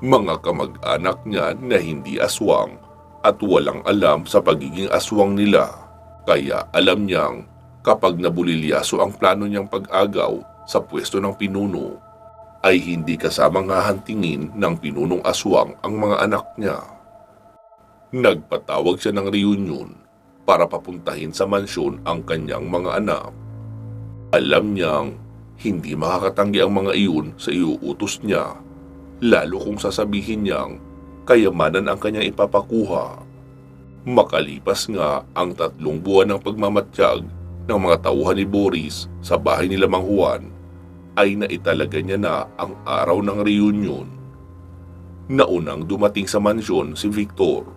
Mga kamag-anak niya na hindi aswang at walang alam sa pagiging aswang nila. Kaya alam niyang kapag nabulilyaso ang plano niyang pag-agaw sa pwesto ng pinuno, ay hindi kasamang hahantingin ng pinunong aswang ang mga anak niya. Nagpatawag siya ng reunion para papuntahin sa mansyon ang kanyang mga anak. Alam niyang hindi makakatanggi ang mga iyon sa iuutos niya, lalo kung sasabihin niyang kayamanan ang kanyang ipapakuha. Makalipas nga ang 3 buwan ng pagmamatiyag ng mga tauhan ni Boris sa bahay nila Mang Juan, ay naitalaga niya na ang araw ng reunion. Naunang dumating sa mansyon si Victor,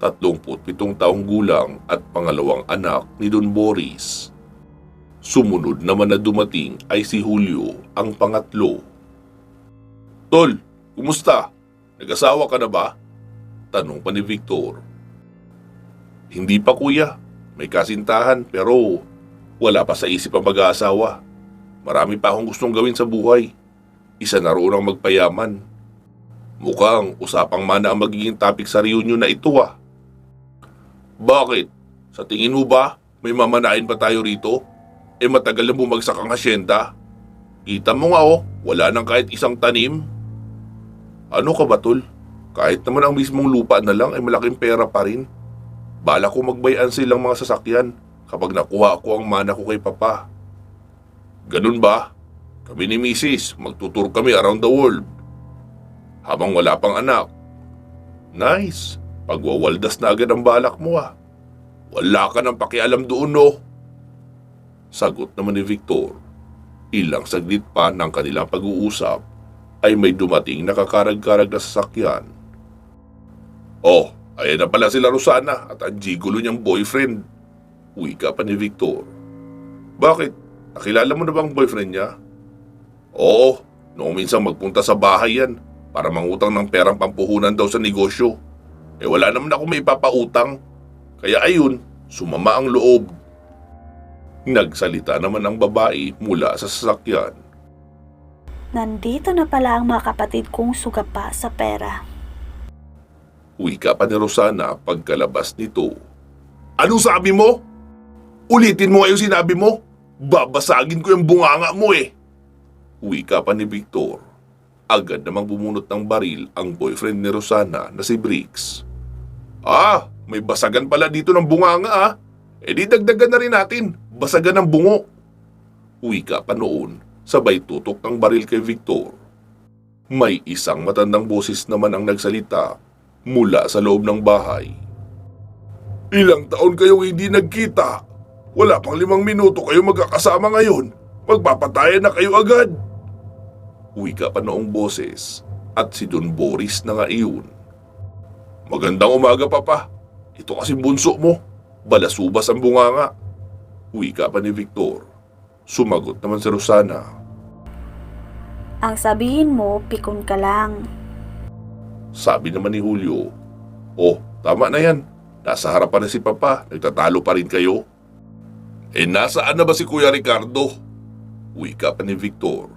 37 taong gulang at pangalawang anak ni Don Boris. Sumunod naman na dumating ay si Julio, ang pangatlo. "Tol, kumusta? Nag-asawa ka na ba?" tanong pa ni Victor. "Hindi pa kuya, may kasintahan pero wala pa sa isip ang mag-aasawa. Marami pa akong gustong gawin sa buhay. Isa na roon ang magpayaman. Mukhang usapang mana ang magiging topic sa reunion na ito ah." "Bakit? Sa tingin mo ba may mamanain pa tayo rito? Matagal na bumagsak ang asyenda. Kita mo nga wala nang kahit isang tanim." "Ano ka ba tol? Kahit naman ang mismong lupa na lang ay malaking pera pa rin. Bala ko magbayan silang mga sasakyan kapag nakuha ko ang mana ko kay Papa." "Ganun ba? Kami ni Mrs. magtutur kami around the world. Habang wala pang anak. Nice. Pagwawaldas na agad ang balak mo ah. Wala ka nang pakialam doon no. Sagot naman ni Victor. Ilang saglit pa ng kanilang pag-uusap ay may dumating na kakarag-karag na sasakyan. Oh, ayan na pala sila Rosana at ang gigolo niyang boyfriend. Wika pa ni Victor. Bakit? Nakilala mo na bang boyfriend niya? Oo, noong minsan magpunta sa bahay yan para mangutang ng perang pampuhunan daw sa negosyo. Wala naman ako may ipapautang. Kaya ayun, sumama ang loob. Nagsalita naman ang babae mula sa sasakyan. Nandito na pala ang mga kapatid kong sugapa sa pera. Wika pa ni Rosana pagkalabas nito. Anong sabi mo? Ulitin mo yung sinabi mo? Babasagin ko yung bunganga mo eh. Wika pa ni Victor. Agad namang bumunot ng baril ang boyfriend ni Rosana na si Briggs. May basagan pala dito ng bunganga ah. Di dagdagan na rin natin. Basagan ng bungo. Wika pa noon, sabay tutok ng baril kay Victor. May isang matandang boses naman ang nagsalita mula sa loob ng bahay. Ilang taon kayong hindi nagkita. Wala pang 5 minuto kayo magkakasama ngayon. Magpapatayan na kayo agad. Wika pa noong boses at si Don Boris na nga iyon. Magandang umaga papa. Ito kasi bunso mo. Balasubas ang bunganga. Wika pa ni Victor. Sumagot naman si Rosana. Ang sabihin mo, pikon ka lang. Sabi naman ni Julio. Oh, tama na yan. Nasa harapan na si papa. Nagtatalo pa rin kayo. Nasaan na ba si Kuya Ricardo? Wika pa ni Victor.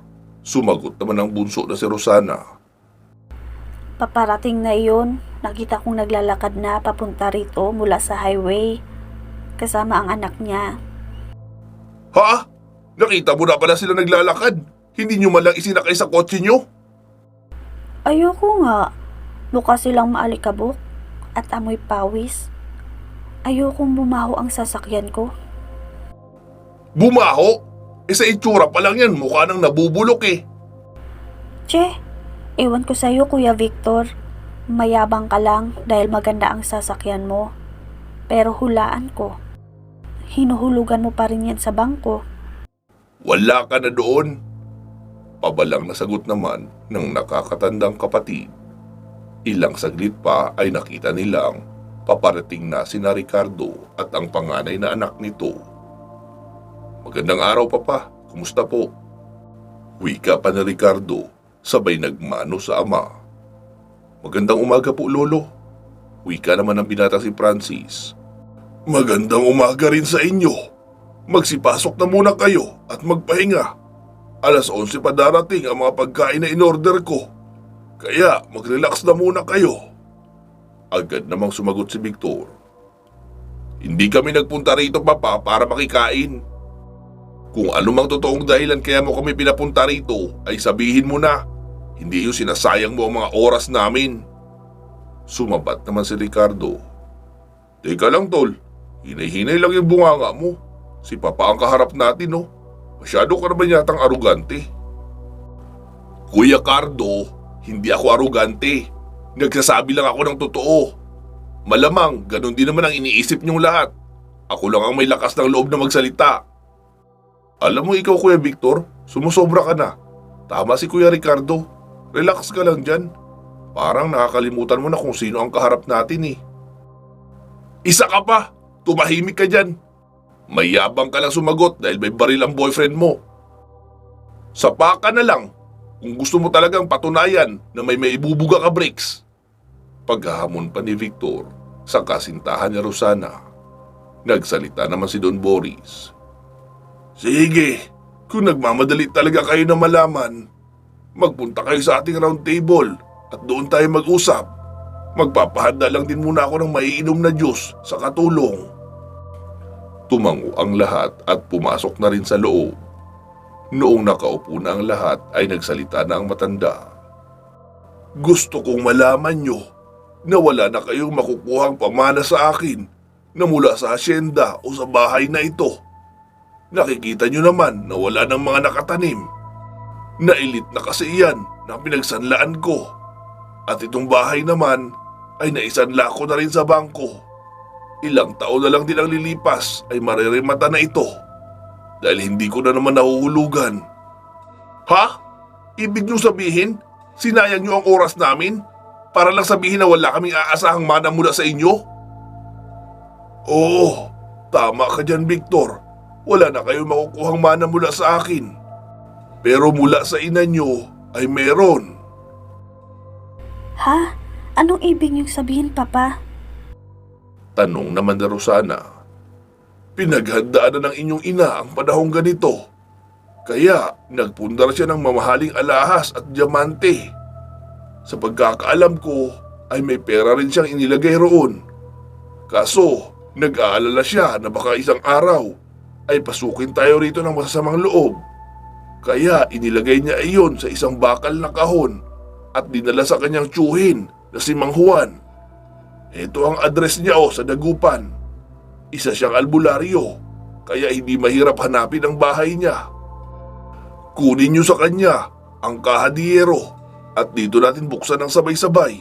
Sumagot naman ang bunso na si Rosana. Paparating na iyon. Nakita kong naglalakad na papunta rito mula sa highway. Kasama ang anak niya. Ha? Nakita mo na pala sila naglalakad? Hindi nyo malang isinakay sa kotse nyo? Ayoko nga. Mukha silang maalikabok at amoy pawis. Ayokong bumaho ang sasakyan ko. Bumaho? Sa itsura pa lang yan, mukha nang nabubulok eh. Che, ewan ko sa'yo Kuya Victor. Mayabang ka lang dahil maganda ang sasakyan mo. Pero hulaan ko. Hinuhulugan mo pa rin yan sa bangko. Wala ka na doon. Pabalang na sagot naman ng nakakatandang kapatid. Ilang saglit pa ay nakita nilang paparating na sina Ricardo at ang panganay na anak nito. Magandang araw papa, kumusta po? Wika pa ni Ricardo, sabay nagmano sa ama. Magandang umaga po lolo. Wika naman ang binata si Francis. Magandang umaga rin sa inyo. Magsipasok na muna kayo at magpahinga. 11:00 pa darating ang mga pagkain na in-order ko. Kaya mag-relax na muna kayo. Agad namang sumagot si Victor. Hindi kami nagpunta rito papa para makikain. Kung anumang totoong dahilan kaya mo kami pinapunta rito ay sabihin mo na. Hindi yung sinasayang mo ang mga oras namin. Sumabat naman si Ricardo. Teka lang tol, hinay-hinay lang yung bunganga mo. Si papa ang kaharap natin no. Masyado ka naman yatang arugante. Kuya Cardo, hindi ako arugante. Nagsasabi lang ako ng totoo. Malamang ganun din naman ang iniisip niyong lahat. Ako lang ang may lakas ng loob na magsalita. Alam mo ikaw Kuya Victor, sumusobra ka na. Tama si Kuya Ricardo. Relax ka lang dyan. Parang nakakalimutan mo na kung sino ang kaharap natin eh. Isa ka pa! Tumahimik ka dyan. Mayabang ka lang sumagot dahil may baril ang boyfriend mo. Sapa ka na lang kung gusto mo talagang patunayan na may maibubuga ka Briggs. Paghahamon pa ni Victor sa kasintahan ni Rosana. Nagsalita naman si Don Boris. Sige, kung nagmamadali talaga kayo na malaman, magpunta kayo sa ating round table at doon tayo mag-usap. Magpapahanda lang din muna ako ng maiinom na juice sa katulong. Tumango ang lahat at pumasok na rin sa loob. Noong nakaupo na ang lahat ay nagsalita na ang matanda. Gusto kong malaman nyo na wala na kayong makukuhang pamana sa akin na mula sa asyenda o sa bahay na ito. Nakikita nyo naman na wala ng mga nakatanim. Nailit na kasi iyan na pinagsanlaan ko. At itong bahay naman ay naisanla ko na rin sa bangko. Ilang taon na lang din ang lilipas ay maririmata na ito dahil hindi ko na naman nahuhulugan. Ha? Ibig niyong sabihin, sinayang niyo ang oras namin para lang sabihin na wala kaming aasahang mana mula sa inyo? Oo, tama ka dyan, Victor. Wala na kayong makukuhang mana mula sa akin. Pero mula sa ina niyo ay meron. Ha? Anong ibig niyong sabihin, Papa? Tanong naman ni Rosana. Pinaghandaan na ng inyong ina ang panahong ganito. Kaya nagpundar siya ng mamahaling alahas at diamante. Sa pagkakaalam ko ay may pera rin siyang inilagay roon. Kaso nag-aalala siya na baka isang araw ay pasukin tayo rito ng masasamang loob. Kaya inilagay niya iyon sa isang bakal na kahon at dinala sa kanyang tiyuhin na si Mang Juan. Ito ang address niya sa Dagupan. Isa siyang albularyo, kaya hindi mahirap hanapin ang bahay niya. Kunin niyo sa kanya ang kahadiyero at dito natin buksan ng sabay-sabay.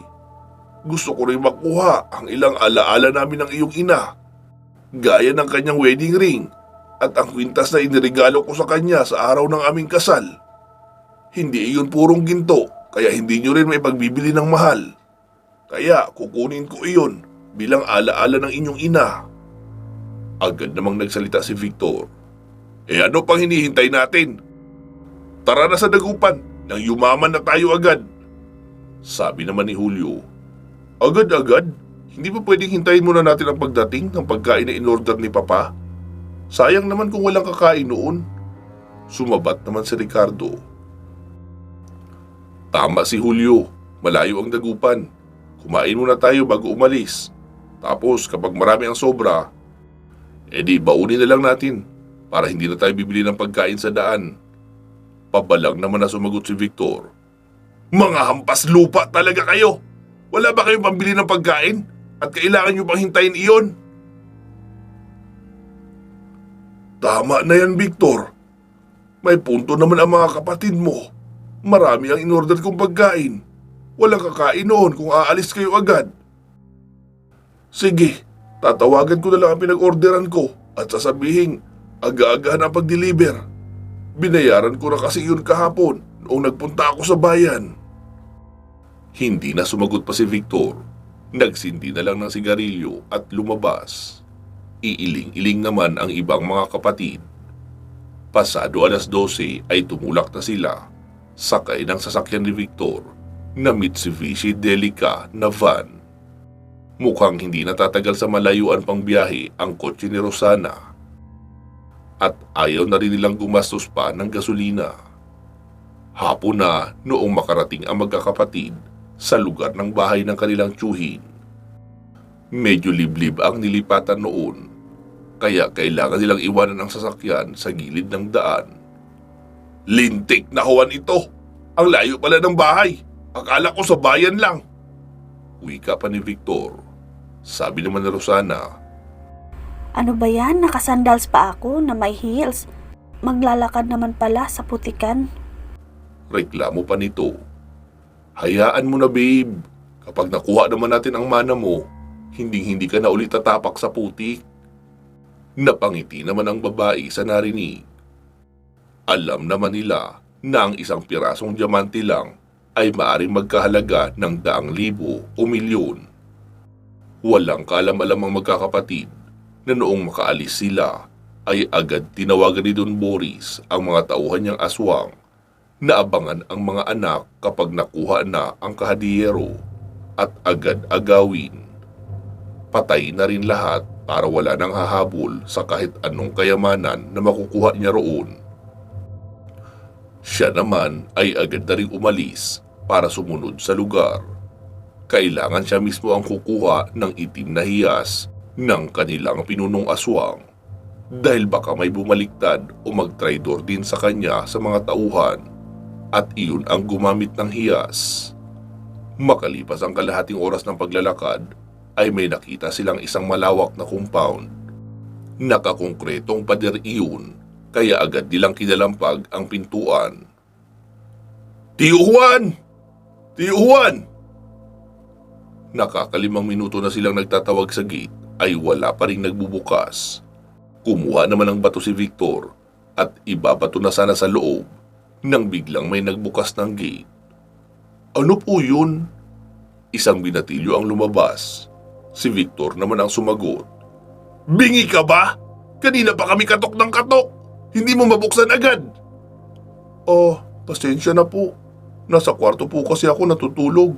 Gusto ko rin makuha ang ilang alaala namin ng iyong ina, gaya ng kanyang wedding ring at ang kwintas na inirigalo ko sa kanya sa araw ng aming kasal. Hindi iyon purong ginto, kaya hindi niyo rin may pagbibili ng mahal. Kaya kukunin ko iyon bilang alaala ng inyong ina. Agad namang nagsalita si Victor. Ano pang hinihintay natin? Tara na sa Dagupan nang yumaman na tayo agad. Sabi naman ni Julio. Agad-agad? Hindi ba pwedeng hintayin muna natin ang pagdating ng pagkain na in-order ni Papa? Sayang naman kung walang kakain noon. Sumabat naman si Ricardo. Tama si Julio, malayo ang Dagupan. Kumain muna tayo bago umalis. Tapos kapag marami ang sobra, di baunin na lang natin para hindi na tayo bibili ng pagkain sa daan. Pabalang naman na sumagot si Victor. Mga hampas lupa talaga kayo! Wala ba kayong pambili ng pagkain? At kailangan nyo pang hintayin iyon? Tama na yan, Victor. May punto naman ang mga kapatid mo. Marami ang in-order kong pagkain. Walang kakain noon kung aalis kayo agad. Sige, tatawagan ko na lang ang pinag-orderan ko at sasabihin, aga-agahan ang pag-deliver. Binayaran ko na kasi yun kahapon noong nagpunta ako sa bayan. Hindi na sumagot pa si Victor. Nagsindi na lang ng sigarilyo at lumabas. Iiling-iling naman ang ibang mga kapatid. Pasado 12:00 ay tumulak na sila. Sakay ng sasakyan ni Victor na Mitsubishi Delica na van. Mukhang hindi natatagal sa malayuan pang biyahe ang kotse ni Rosana. At ayaw na rin nilang gumastos pa ng gasolina. Hapon na noong makarating ang magkakapatid sa lugar ng bahay ng kanilang tiyuhin. Medyo liblib ang nilipatan noon, kaya kailangan nilang iwanan ang sasakyan sa gilid ng daan. Lintik na Juan ito! Ang layo pala ng bahay! Akala ko sa bayan lang! Wika pa ni Victor. Sabi naman ni Rosana. Ano ba yan? Nakasandals pa ako na may heels. Maglalakad naman pala sa putikan. Reklamo pa nito. Hayaan mo na, babe. Kapag nakuha naman natin ang mana mo, hindi ka na ulit tatapak sa putik. Napangiti naman ang babae sa narinig. Alam naman nila na ang isang pirasong diamante lang ay maaaring magkahalaga ng 100,000 o milyon. Walang kaalam-alam ang magkakapatid na noong makaalis sila ay agad tinawagan ni Don Boris ang mga tauhan niyang aswang na abangan ang mga anak kapag nakuha na ang kahadiyero at agad agawin. Patay na rin lahat para wala nang hahabol sa kahit anong kayamanan na makukuha niya roon. Siya naman ay agad na rin umalis para sumunod sa lugar. Kailangan siya mismo ang kukuha ng itim na hiyas ng kanilang pinunong aswang dahil baka may bumaliktad o magtraidor din sa kanya sa mga tauhan at iyon ang gumamit ng hiyas. Makalipas ang kalahating oras ng paglalakad ay may nakita silang isang malawak na compound. Nakakongkretong pader iyon kaya agad nilang kinalampag ang pintuan. Tio Juan! Tio Juan! Nakakalimang minuto na silang nagtatawag sa gate ay wala pa ring nagbubukas. Kumuha naman ng bato si Victor at ibabato na sana sa loob nang biglang may nagbukas ng gate. Ano po yun? Isang binatilyo ang lumabas. Si Victor naman ang sumagot. Bingi ka ba? Kanina pa kami katok ng katok. Hindi mo mabuksan agad. Oh, pasensya na po. Nasa kwarto po kasi ako natutulog.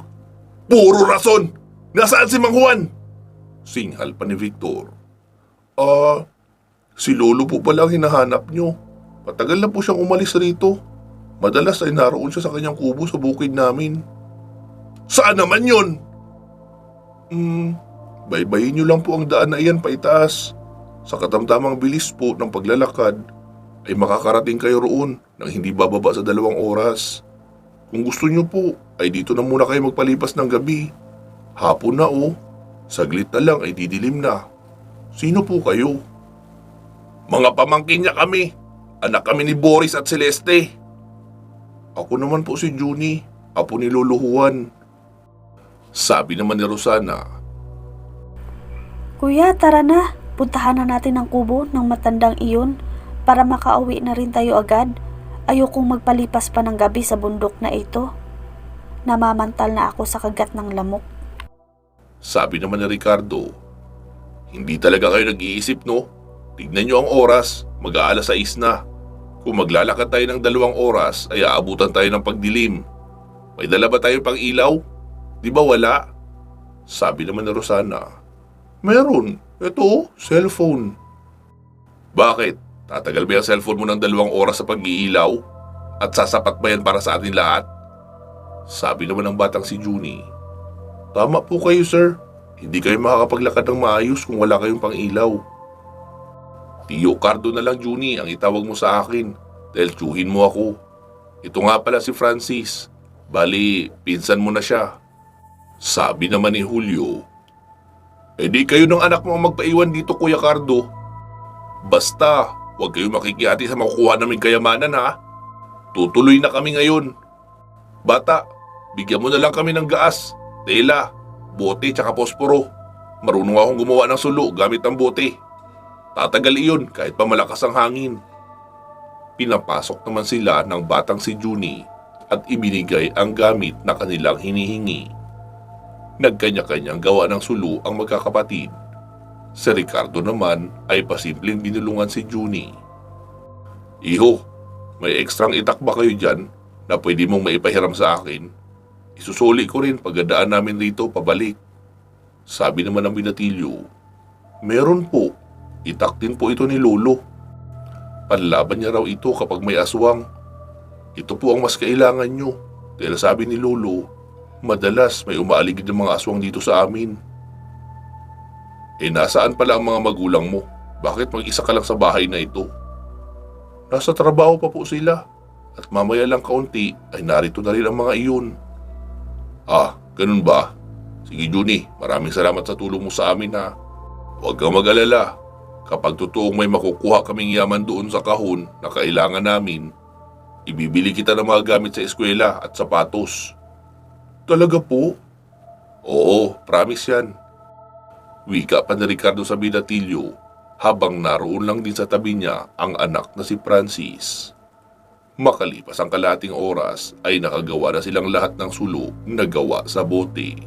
Puro rason! Nasaan si Mang Juan? Singhal pa ni Victor. Si Lolo po pala ang hinahanap nyo. Matagal na po siyang umalis rito. Madalas ay naroon siya sa kanyang kubo sa bukid namin. Saan naman yun? Baybayin nyo lang po ang daan na iyan paitaas. Sa katamtamang bilis po ng paglalakad, ay makakarating kayo roon nang hindi bababa sa 2 oras. Kung gusto nyo po, ay dito na muna kayo magpalipas ng gabi. Hapon na oh. Saglit na lang ay didilim na. Sino po kayo? Mga pamangkin niya kami. Anak kami ni Boris at Celeste. Ako naman po si Juni, apo ni Lolo Juan. Sabi naman ni Rosana. Kuya, tara na. Puntahan na natin ang kubo ng matandang iyon para makauwi na rin tayo agad. Ayokong magpalipas pa ng gabi sa bundok na ito. Namamantal na ako sa kagat ng lamok. Sabi naman ni Ricardo. Hindi talaga kayo nag-iisip, no? Tignan nyo ang oras, mag-aalas 6 na. Kung maglalakad tayo ng 2 oras, ay aabutan tayo ng pagdilim. May dala ba tayo pang ilaw? Di ba wala? Sabi naman ni Rosana. Meron. Ito, cellphone. Bakit? Tatagal ba yung cellphone mo ng 2 oras sa pag-iilaw? At sasapat ba yan para sa atin lahat? Sabi naman ng batang si Juni. Tama po kayo, sir. Hindi kayo makakapaglakad ng maayos kung wala kayong pang-ilaw. Tio Cardo na lang, Juni, ang itawag mo sa akin dahil tiyuhin mo ako. Ito nga pala si Francis. Bali, pinsan mo na siya. Sabi naman ni Julio. Di kayo ng anak mo ang magpaiwan dito, Kuya Cardo. Basta, huwag kayo makikihati sa makukuha naming kayamanan, ha? Tutuloy na kami ngayon. Bata, bigyan mo na lang kami ng gaas, tela, bote tsaka posporo. Marunong akong gumawa ng sulo gamit ang bote. Tatagal iyon kahit pa malakas ang hangin. Pinapasok naman sila ng batang si Juni at ibinigay ang gamit na kanilang hinihingi. Nagkanya-kanyang gawa ng sulu ang magkakapatid. Si Ricardo naman ay pasimpleng binulungan si Juni. Iho, may ekstrang itak ba kayo dyan na pwede mong maipahiram sa akin? Isusuli ko rin pagdadaan namin rito pabalik. Sabi naman ng binatilyo. Meron po, itak din po ito ni Lolo. Panlaban niya raw ito kapag may aswang. Ito po ang mas kailangan nyo dahil sabi ni Lolo, madalas may umaaligid ng mga aswang dito sa amin. Nasaan pala ang mga magulang mo? Bakit mag-isa ka lang sa bahay na ito? Nasa trabaho pa po sila at mamaya lang kaunti ay narito na rin ang mga iyon. Ganun ba? Sige Juni, maraming salamat sa tulong mo sa amin ha. Huwag kang mag-alala. Kapag totoong may makukuha kaming yaman doon sa kahon na kailangan namin, ibibili kita ng mga gamit sa eskwela at sapatos. Talaga po? Oo, promise yan. Wika pa ni Ricardo sa binatilyo habang naroon lang din sa tabi niya ang anak na si Francis. Makalipas ang kalahating oras ay nakagawa na silang lahat ng sulo na gawa sa bote.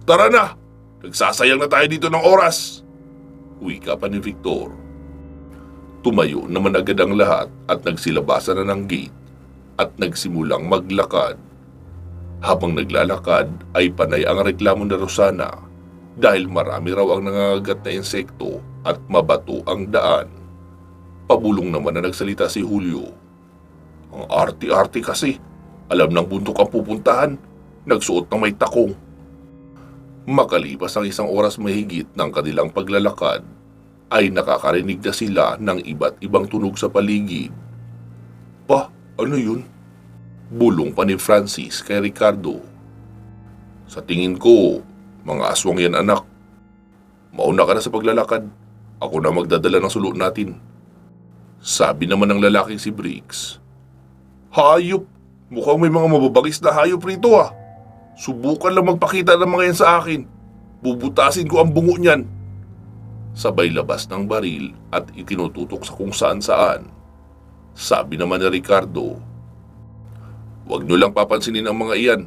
Tara na! Nagsasayang na tayo dito ng oras! Wika pa ni Victor. Tumayo naman agad ang lahat at nagsilabasan na ng gate at nagsimulang maglakad. Habang naglalakad ay panay ang reklamo ni Rosana dahil marami raw ang nangangagat na insekto at mabato ang daan. Pabulong naman na nagsalita si Julio. Ang arti-arti kasi, alam ng bundok ang pupuntahan, nagsuot ng may takong. Makalipas ang 1 oras mahigit ng kanilang paglalakad, ay nakakarinig na sila ng iba't ibang tunog sa paligid. Pa, ano yun? Bulong pa ni Francis kay Ricardo. Sa tingin ko, mga aswang yan anak. Mauna ka na sa paglalakad. Ako na magdadala ng sulo natin. Sabi naman ng lalaking si Briggs. Hayop! Mukhang may mga mababagis na hayop rito ah. Subukan lang magpakita ng mga yan sa akin. Bubutasin ko ang bungo niyan. Sabay labas ng baril at itinututok sa kung saan. Sabi naman ni Ricardo, "Huwag niyo lang papansinin ang mga iyan.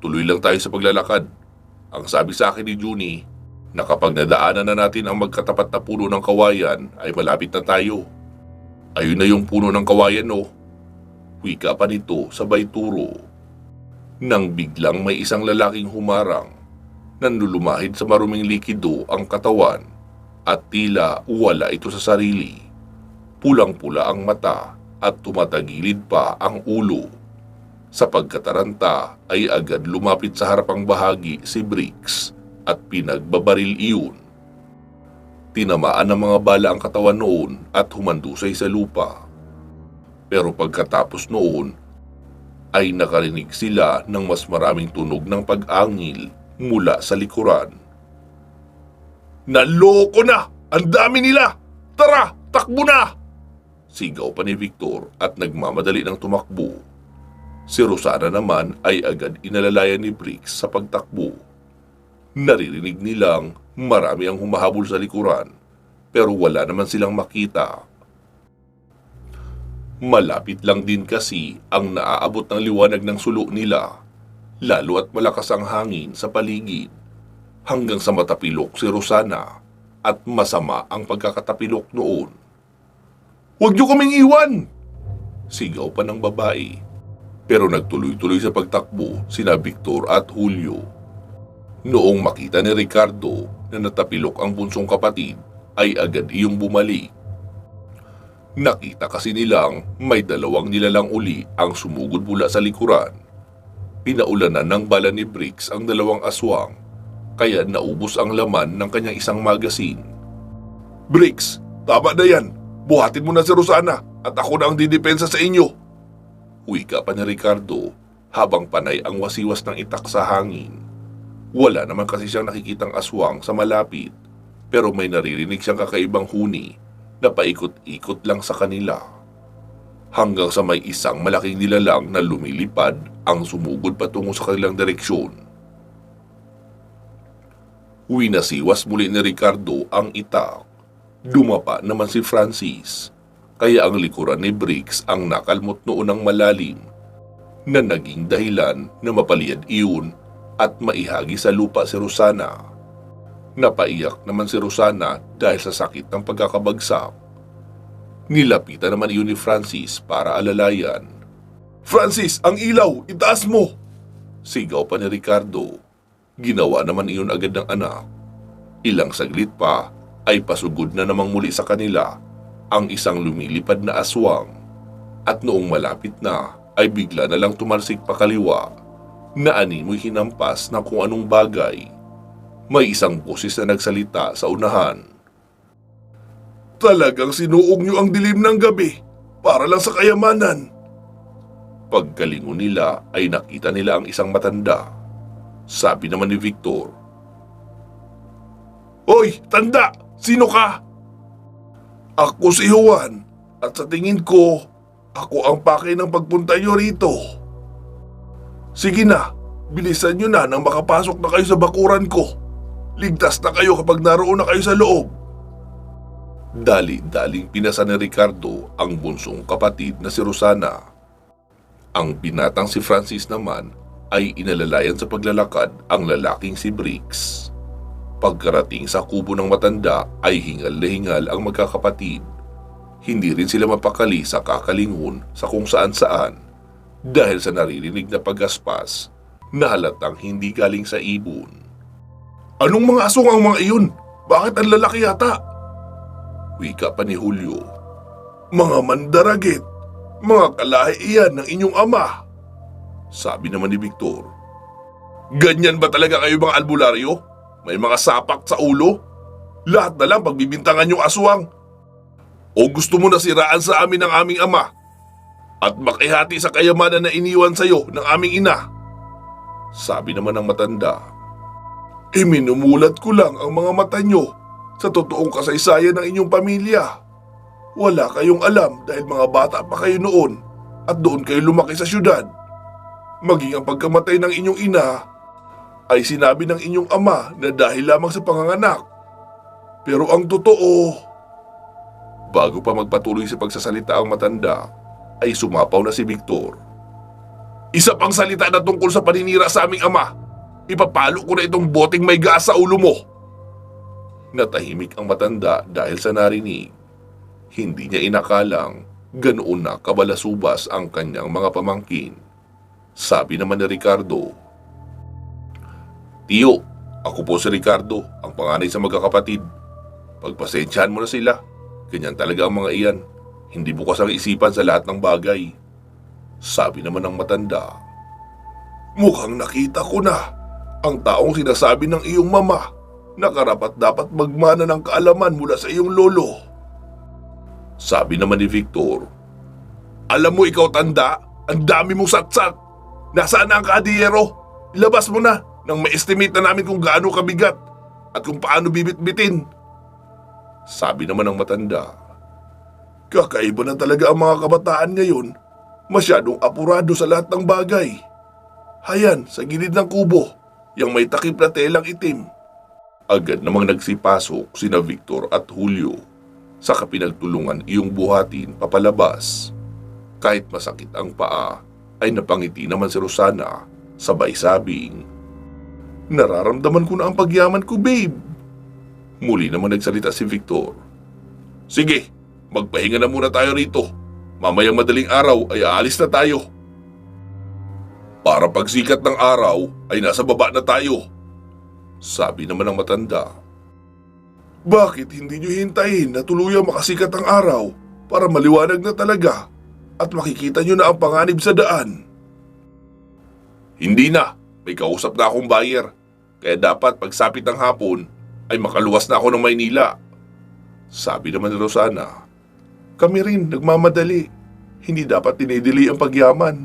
Tuloy lang tayo sa paglalakad. Ang sabi sa akin ni Junie, na kapag nadaanan na natin ang magkatapat na puno ng kawayan ay malapit na tayo. Ayun na yung puno ng kawayan, no?" Wika pa nito sabay turo. Nang biglang may isang lalaking humarang, nanlulumahid sa maruming likido ang katawan at tila wala ito sa sarili. Pulang-pula ang mata at tumatagilid pa ang ulo. Sa pagkataranta ay agad lumapit sa harapang bahagi si Briggs at pinagbabaril iyon. Tinamaan ng mga bala ang katawan noon at humandusay sa lupa. Pero pagkatapos noon ay nakarinig sila ng mas maraming tunog ng pag-angil mula sa likuran. "Naloko na! Ang dami nila! Tara, takbo na!" Sigaw pa ni Victor at nagmamadali ng tumakbo. Si Rosana naman ay agad inalalayan ni Briggs sa pagtakbo. Naririnig nilang marami ang humahabol sa likuran pero wala naman silang makita. Malapit lang din kasi ang naaabot ng liwanag ng sulo nila, lalo at malakas ang hangin sa paligid, hanggang sa matapilok si Rosana at masama ang pagkakatapilok noon. "Huwag niyo kaming iwan!" Sigaw pa ng babae. Pero nagtuloy-tuloy sa pagtakbo sina Victor at Julio. Noong makita ni Ricardo na natapilok ang bunsong kapatid, ay agad iyong bumalik. Nakita kasi nilang may dalawang nilalang uli ang sumugod mula sa likuran. Pinaulanan ng bala ni Briggs ang dalawang aswang, kaya naubos ang laman ng kanyang isang magasin. "Briggs, tama na yan. Buhatin mo na si Rosana at ako na ang didepensa sa inyo." Wika pa ni Ricardo habang panay ang wasiwas ng itak sa hangin. Wala naman kasi siyang nakikitang aswang sa malapit, pero may naririnig siyang kakaibang huni na paikot-ikot lang sa kanila. Hanggang sa may isang malaking nilalang na lumilipad ang sumugod patungo sa kanilang direksyon. Winasiwas muli ni Ricardo ang itak. Dumapa naman si Francis, kaya ang likuran ni Briggs ang nakalmot noon ng malalim na naging dahilan na mapaliyad iyon at maihagi sa lupa si Rosana. Napaiyak naman si Rosana dahil sa sakit ng pagkakabagsak. Nilapitan naman iyon ni Francis para alalayan. "Francis, ang ilaw! Itaas mo!" Sigaw pa ni Ricardo. Ginawa naman iyon agad ng anak. Ilang saglit pa ay pasugod na namang muli sa kanila ang isang lumilipad na aswang. At noong malapit na ay bigla na lang tumalsik pa kaliwa na animoy hinampas ng kung anong bagay. May isang boses na nagsalita sa unahan. "Talagang sinuog niyo ang dilim ng gabi para lang sa kayamanan." Pagkalingon nila ay nakita nila ang isang matanda. Sabi naman ni Victor, "Hoy, tanda! Sino ka?" "Ako si Juan at sa tingin ko, ako ang pakay ng pagpunta niyo rito." "Sige na, bilisan niyo na nang makapasok na kayo sa bakuran ko. Ligtas na kayo kapag naroon na kayo sa loob." Dali-daling pinasa ni Ricardo ang bunsong kapatid na si Rosana. Ang binatang si Francis naman ay inalalayan sa paglalakad ang lalaking si Briggs. Pagkarating sa kubo ng matanda ay hingal na hingal ang magkakapatid. Hindi rin sila mapakali sa kakalingon sa kung saan-saan dahil sa naririnig na paggaspas na halatang hindi galing sa ibon. "Anong mga asong ang mga iyon? Bakit ang lalaki yata?" Wika pa ni Julio. "Mga mandaragit, mga kalahi iyan ng inyong ama." Sabi naman ni Victor. "Ganyan ba talaga kayo mga albularyo? May mga sapak sa ulo? Lahat na lang pagbibintangan yung aswang? O gusto mo na siraan sa amin ng aming ama at makihati sa kayamanan na iniwan sa'yo ng aming ina?" Sabi naman ng matanda. "Minumulat ko lang ang mga mata nyo sa totoong kasaysayan ng inyong pamilya. Wala kayong alam dahil mga bata pa kayo noon at doon kayo lumaki sa syudad. Maging ang pagkamatay ng inyong ina ay sinabi ng inyong ama na dahil lamang sa panganganak. Pero ang totoo... Bago pa magpatuloy sa pagsasalita ang matanda, ay sumapaw na si Victor. Isa pang salita na tungkol sa paninira sa aming ama. Ipapalo ko na itong boteng may gas sa ulo mo. Natahimik ang matanda dahil sa narinig. Hindi niya inakalang ganoon na kabalasubas ang kanyang mga pamangkin. Sabi naman ni Ricardo, Tiyo, ako po si Ricardo, ang panganay sa magkakapatid. Pagpasensyahan mo na sila. Ganyan talaga ang mga iyan. Hindi bukas ang isipan sa lahat ng bagay. Sabi naman ng matanda, mukhang nakita ko na ang taong sinasabi ng iyong mama na karapat-dapat magmana ng kaalaman mula sa iyong lolo. Sabi naman ni Victor, alam mo ikaw tanda, ang dami mong satsat. Nasaan na ang kadiyero? Ilabas mo na nang ma-estimate na namin kung gaano kabigat at kung paano bibit-bitin. Sabi naman ng matanda, kakaiba na talaga ang mga kabataan ngayon. Masyadong apurado sa lahat ng bagay. Hayan, sa gilid ng kubo, yung may takip na telang itim. Agad namang nagsipasok sina Victor at Julio. Saka pinagtulungan iyong buhatin papalabas. Kahit masakit ang paa, ay napangiti naman si Rosana, sabay sabing, nararamdaman ko na ang pagyaman ko, babe. Muli naman nagsalita si Victor. Sige, magpahinga na muna tayo rito. Mamayang madaling araw ay aalis na tayo. Para pagsikat ng araw ay nasa baba na tayo. Sabi naman ng matanda. Bakit hindi nyo hintayin na tuluyang makasikat ang araw para maliwanag na talaga at makikita nyo na ang panganib sa daan? Hindi na, may kausap na akong buyer. Kaya dapat pagsapit ng hapon ay makaluwas na ako ng Maynila. Sabi naman ni Rosana, kami rin nagmamadali. Hindi dapat dinidili ang pagyaman.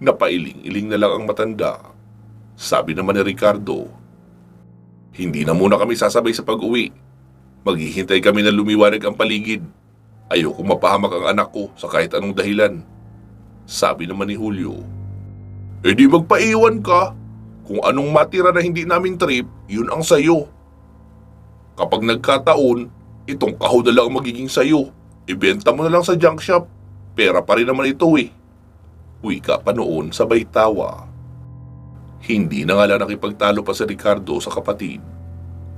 Napailing-iling na lang ang matanda. Sabi naman ni Ricardo, hindi na muna kami sasabay sa pag-uwi. Maghihintay kami na lumiwanag ang paligid. Ayoko mapahamak ang anak ko sa kahit anong dahilan. Sabi naman ni Julio, di magpaiwan ka. Kung anong matira na hindi namin trip, yun ang sayo. Kapag nagkataon, itong kahon na lang ang magiging sayo. Ibenta mo na lang sa junk shop. Pera pa rin naman ito eh. Wika pa noon sabay tawa. Hindi na nga lang nakipagtalo pa si Ricardo sa kapatid.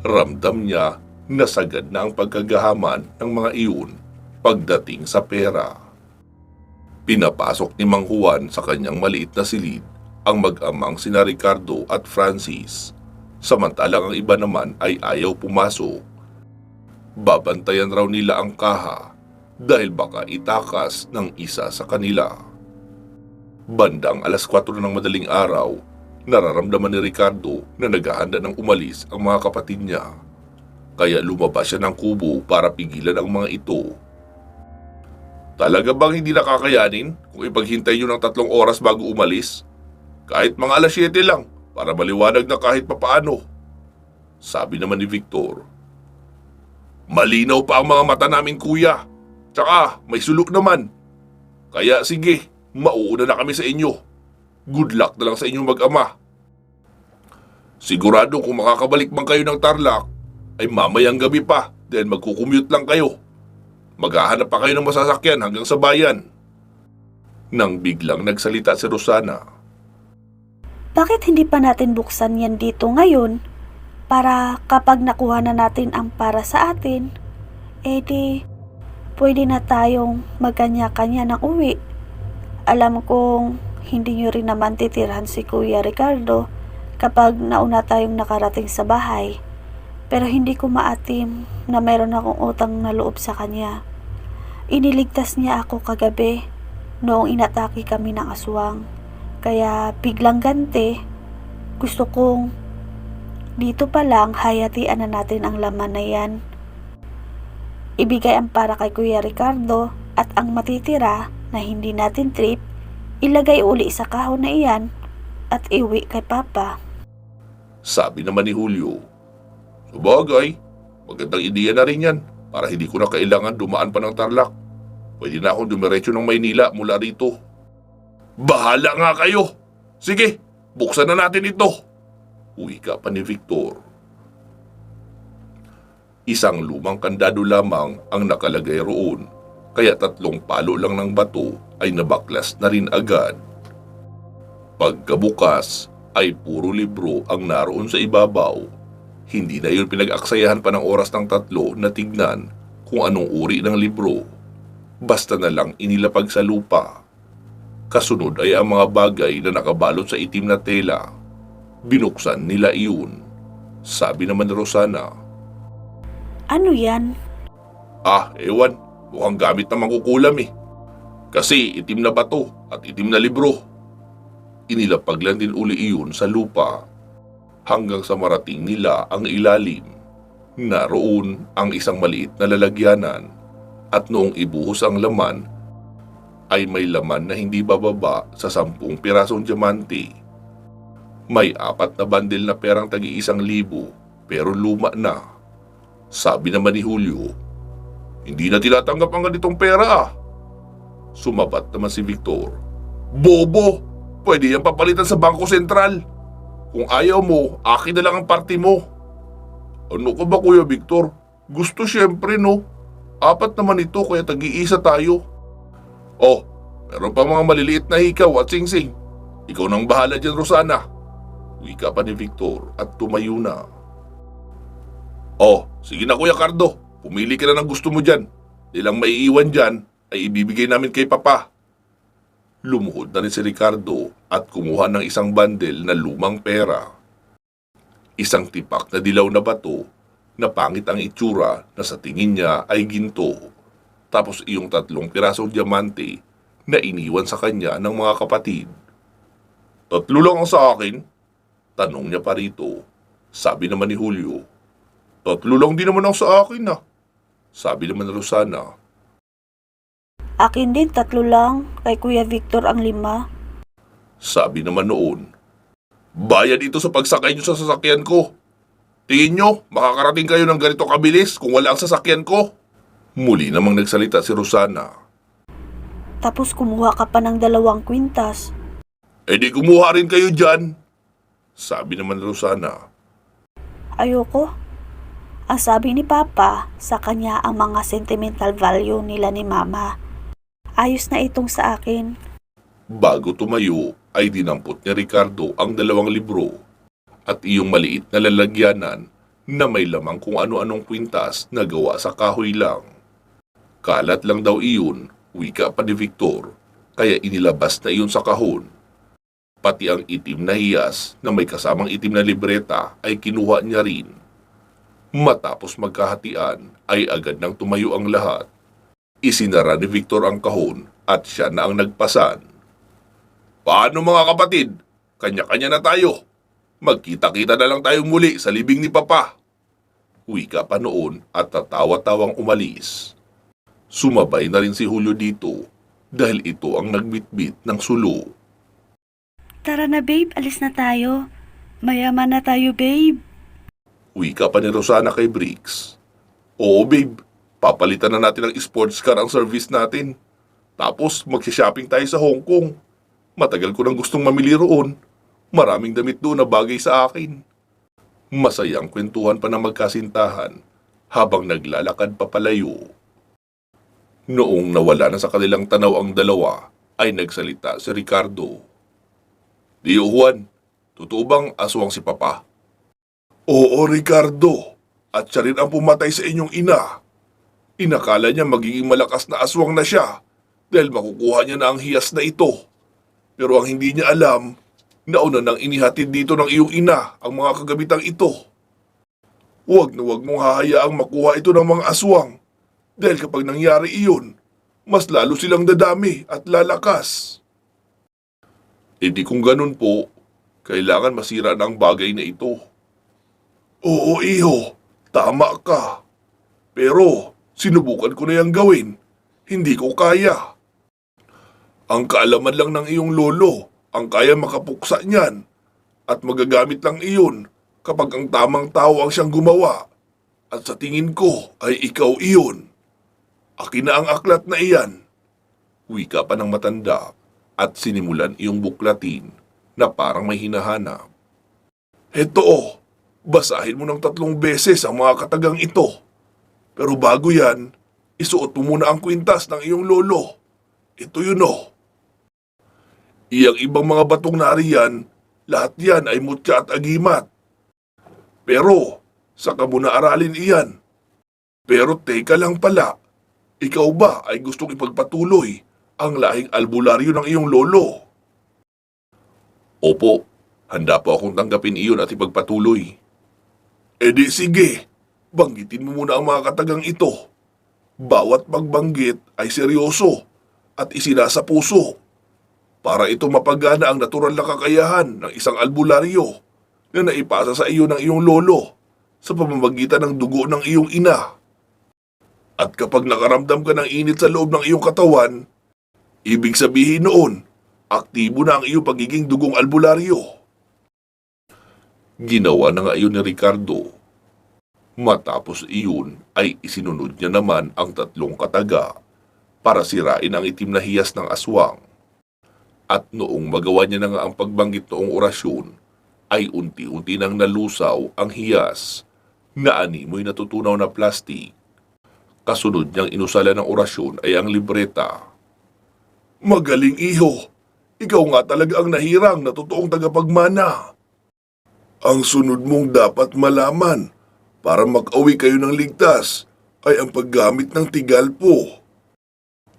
Ramdam niya na sagad na ang pagkagahaman ng mga iyon pagdating sa pera. Pinapasok ni Mang Juan sa kanyang maliit na silid ang mag-amang sina Ricardo at Francis. Samantalang ang iba naman ay ayaw pumasok. Babantayan raw nila ang kaha dahil baka itakas ng isa sa kanila. Bandang alas 4 ng madaling araw, nararamdaman ni Ricardo na naghahanda ng umalis ang mga kapatid niya. Kaya lumabas siya ng kubo para pigilan ang mga ito. Talaga bang hindi nakakayanin kung ipaghintay nyo ng 3 oras bago umalis? Kahit mga alas 7 lang, para maliwanag na kahit papaano. Sabi naman ni Victor, malinaw pa ang mga mata namin kuya. Tsaka may sulok naman. Kaya sige, mauuna na kami sa inyo. Good luck na lang sa inyong mag-ama. Sigurado kung makakabalik man kayo ng Tarlac, ay mamayang gabi pa dahil magkukumute lang kayo. Maghahanap pa kayo ng masasakyan hanggang sa bayan. Nang biglang nagsalita si Rosana. Bakit hindi pa natin buksan yan dito ngayon? Para kapag nakuha na natin ang para sa atin, pwede na tayong magkanya-kanya ng uwi. Alam kong hindi nyo rin naman titirhan si Kuya Ricardo kapag nauna tayong nakarating sa bahay. Pero hindi ko maatim na mayroon akong utang na loob sa kanya. Iniligtas niya ako kagabi noong inatake kami ng aswang. Kaya biglang ganti, gusto kong dito pa lang hayatian na natin ang laman na yan. Ibigay ang para kay Kuya Ricardo at ang matitira na hindi natin trip, ilagay uli sa kahon na iyan at iwi kay Papa. Sabi naman ni Julio, sabagay, magandang ideya na rin yan para hindi ko na kailangan dumaan pa ng Tarlac. Pwede na akong dumiretso ng Maynila mula rito. Bahala nga kayo. Sige, buksan na natin ito. Wika pa ni Victor. Isang lumang kandado lamang ang nakalagay roon, kaya 3 palo lang ng bato ay nabaklas na rin agad. Pagkabukas ay puro libro ang naroon sa ibabaw. Hindi na yun pinag-aksayahan pa ng oras ng 3 na tignan kung anong uri ng libro. Basta na lang inilapag sa lupa. Kasunod ay ang mga bagay na nakabalot sa itim na tela. Binuksan nila iyon. Sabi naman ni Rosana, Ano yan? Ewan, mukhang gamit na mangkukulam eh. Kasi itim na bato at itim na libro. Inilapag lang din uli iyon sa lupa hanggang sa marating nila ang ilalim. Naroon ang isang maliit na lalagyanan at noong ibuhos ang laman ay may laman na hindi bababa sa 10 pirasong diamante. May 4 na bandel na perang tagi-1,000 pero luma na. Sabi naman ni Julio, hindi na tinatanggap ang ganitong pera. Sumabat naman si Victor, Bobo! Pwede yan papalitan sa Bangko Sentral. Kung ayaw mo, akin na lang ang party mo. Ano ka ba Kuya Victor? Gusto syempre no. 4 naman ito kaya tag-iisa tayo. Meron pa mga maliliit na hikaw at singsing. Ikaw nang bahala dyan Rosana. Wika pa ni Victor at tumayo na. Sige na Kuya Cardo. Pumili ka na ng gusto mo dyan. Nilang maiiwan dyan ay ibibigay namin kay Papa. Lumuhod na rin si Ricardo at kumuha ng isang bandel na lumang pera. Isang tipak na dilaw na bato na pangit ang itsura na sa tingin niya ay ginto. Tapos iyong 3 pirasong diamante na iniwan sa kanya ng mga kapatid. 3 lang ang sa akin? Tanong niya pa rito. Sabi naman ni Julio, 3 lang din naman ang sa akin Sabi naman ni Rosana, Akin din 3 lang, kay Kuya Victor ang 5. Sabi naman noon, bayad ito sa pagsakay niyo sa sasakyan ko. Tingin niyo, makakarating kayo ng ganito kabilis kung wala ang sasakyan ko? Muli namang nagsalita si Rosana. Tapos kumuha ka pa ng 2 kwintas. Di kumuha rin kayo dyan. Sabi naman ni Rosana. Ayoko. Ang sabi ni Papa, sa kanya ang mga sentimental value nila ni Mama. Ayos na itong sa akin. Bago tumayo ay dinampot ni Ricardo ang 2 libro at iyong maliit na lalagyanan na may lamang kung ano-anong kwintas na gawa sa kahoy lang. Kalat lang daw iyon, wika pa ni Victor, kaya inilabas na iyon sa kahon. Pati ang itim na hiyas na may kasamang itim na libreta ay kinuha niya rin. Matapos magkahatian ay agad nang tumayo ang lahat. Isinara ni Victor ang kahon at siya na ang nagpasan. Paano mga kapatid? Kanya-kanya na tayo. Magkita-kita na lang tayo muli sa libing ni Papa. Wika pa noon at tatawa-tawang umalis. Sumabay na rin si Julio dito dahil ito ang nagbitbit ng sulo. Tara na babe, alis na tayo. Mayaman na tayo babe. Wika pa ni Rosana kay Briggs. Oo babe, papalitan na natin ng sports car ang service natin. Tapos magsha-shopping tayo sa Hong Kong. Matagal ko nang gustong mamili roon. Maraming damit doon na bagay sa akin. Masayang kwentuhan pa ng magkasintahan habang naglalakad papalayo. Noong nawala na sa kanilang tanaw ang dalawa, ay nagsalita si Ricardo. Tio Juan, totoo bang aswang si Papa? Oo, Ricardo. At siya rin ang pumatay sa inyong ina. Inakala niya magiging malakas na aswang na siya dahil makukuha niya na ang hiyas na ito. Pero ang hindi niya alam, nauna nang inihatid dito ng iyong ina ang mga kagamitang ito. Huwag na huwag mong hahayaang makuha ito ng mga aswang dahil kapag nangyari iyon, mas lalo silang dadami at lalakas. Di kung ganun po, kailangan masira na ang bagay na ito. Oo, iho. Tama ka. Pero, sinubukan ko na yung gawin. Hindi ko kaya. Ang kaalaman lang ng iyong lolo, ang kaya makapuksa niyan. At magagamit lang iyon kapag ang tamang tao ang siyang gumawa. At sa tingin ko ay ikaw iyon. Akin na ang aklat na iyan. Wika pa ng matanda at sinimulan iyong buklatin na parang may hinahanap. Heto basahin mo ng 3 beses ang mga katagang ito. Pero bago yan, isuot mo muna ang kwintas ng iyong lolo. Ito yun Iyang ibang mga batong nariyan, lahat yan ay mutya at agimat. Pero, saka mo na aralin iyan. Pero teka lang pala, ikaw ba ay gustong ipagpatuloy ang lahing albularyo ng iyong lolo? Opo, handa po akong tanggapin iyon at ipagpatuloy. E di sige, banggitin mo muna ang mga katagang ito. Bawat pagbanggit ay seryoso at isinasa puso. Para ito mapagana ang natural na kakayahan ng isang albularyo na naipasa sa iyo ng iyong lolo sa pamamagitan ng dugo ng iyong ina. At kapag nakaramdam ka ng init sa loob ng iyong katawan, ibig sabihin noon, aktibo na ang iyong pagiging dugong albularyo. Ginawa na nga iyon ni Ricardo. Matapos iyon ay isinunod niya naman ang 3 kataga para sirain ang itim na hiyas ng aswang. At noong magawa niya na nga ang pagbanggit noong orasyon, ay unti-unti nang nalusaw ang hiyas na animoy natutunaw na plastik. Kasunod niyang inusala ng orasyon ay ang libreta. Magaling iho! Ikaw nga talaga ang nahirang na totoong tagapagmana. Ang sunod mong dapat malaman para mag-awi kayo ng ligtas ay ang paggamit ng tigalpo.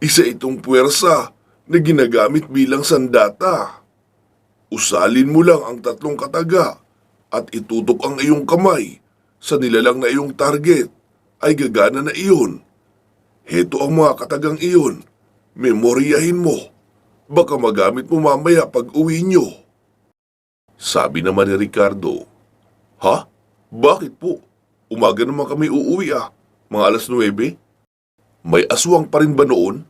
Isa itong puwersa na ginagamit bilang sandata. Usalin mo lang ang 3 kataga at itutok ang iyong kamay sa nilalang na iyong target ay gagana na iyon. Heto ang mga katagang iyon. Memoryahin mo. Baka magamit mo mamaya pag uwi nyo. Sabi naman ni Ricardo. Ha? Bakit po? Umaga naman kami uuwi Mga alas 9? May aswang pa rin ba noon?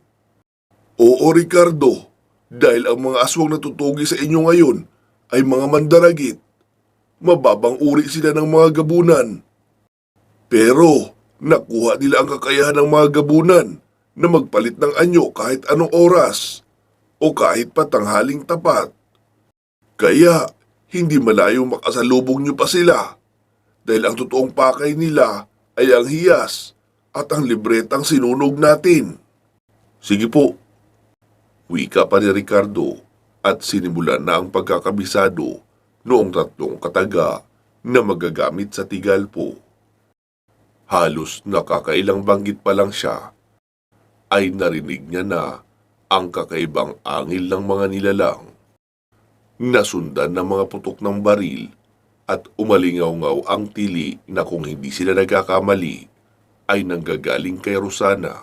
Oo, Ricardo. Dahil ang mga aswang na tutugi sa inyo ngayon ay mga mandaragit. Mababang uri sila ng mga gabunan. Pero, nakuha nila ang kakayahan ng mga gabunan na magpalit ng anyo kahit anong oras o kahit pa tanghaling tapat. Kaya, hindi malayo makasalubong nyo pa sila dahil ang totoong pakay nila ay ang hiyas at ang libretang sinunog natin. Sige po. Wika pa ni Ricardo at sinimulan na ang pagkakabisado noong 3 kataga na magagamit sa tigalpo. Halos nakakailang banggit pa lang siya ay narinig niya na ang kakaibang angil ng mga nilalang. Nasundan ng mga putok ng baril at umalingaw-ngaw ang tili na kung hindi sila nagkakamali ay nanggagaling kay Rosana.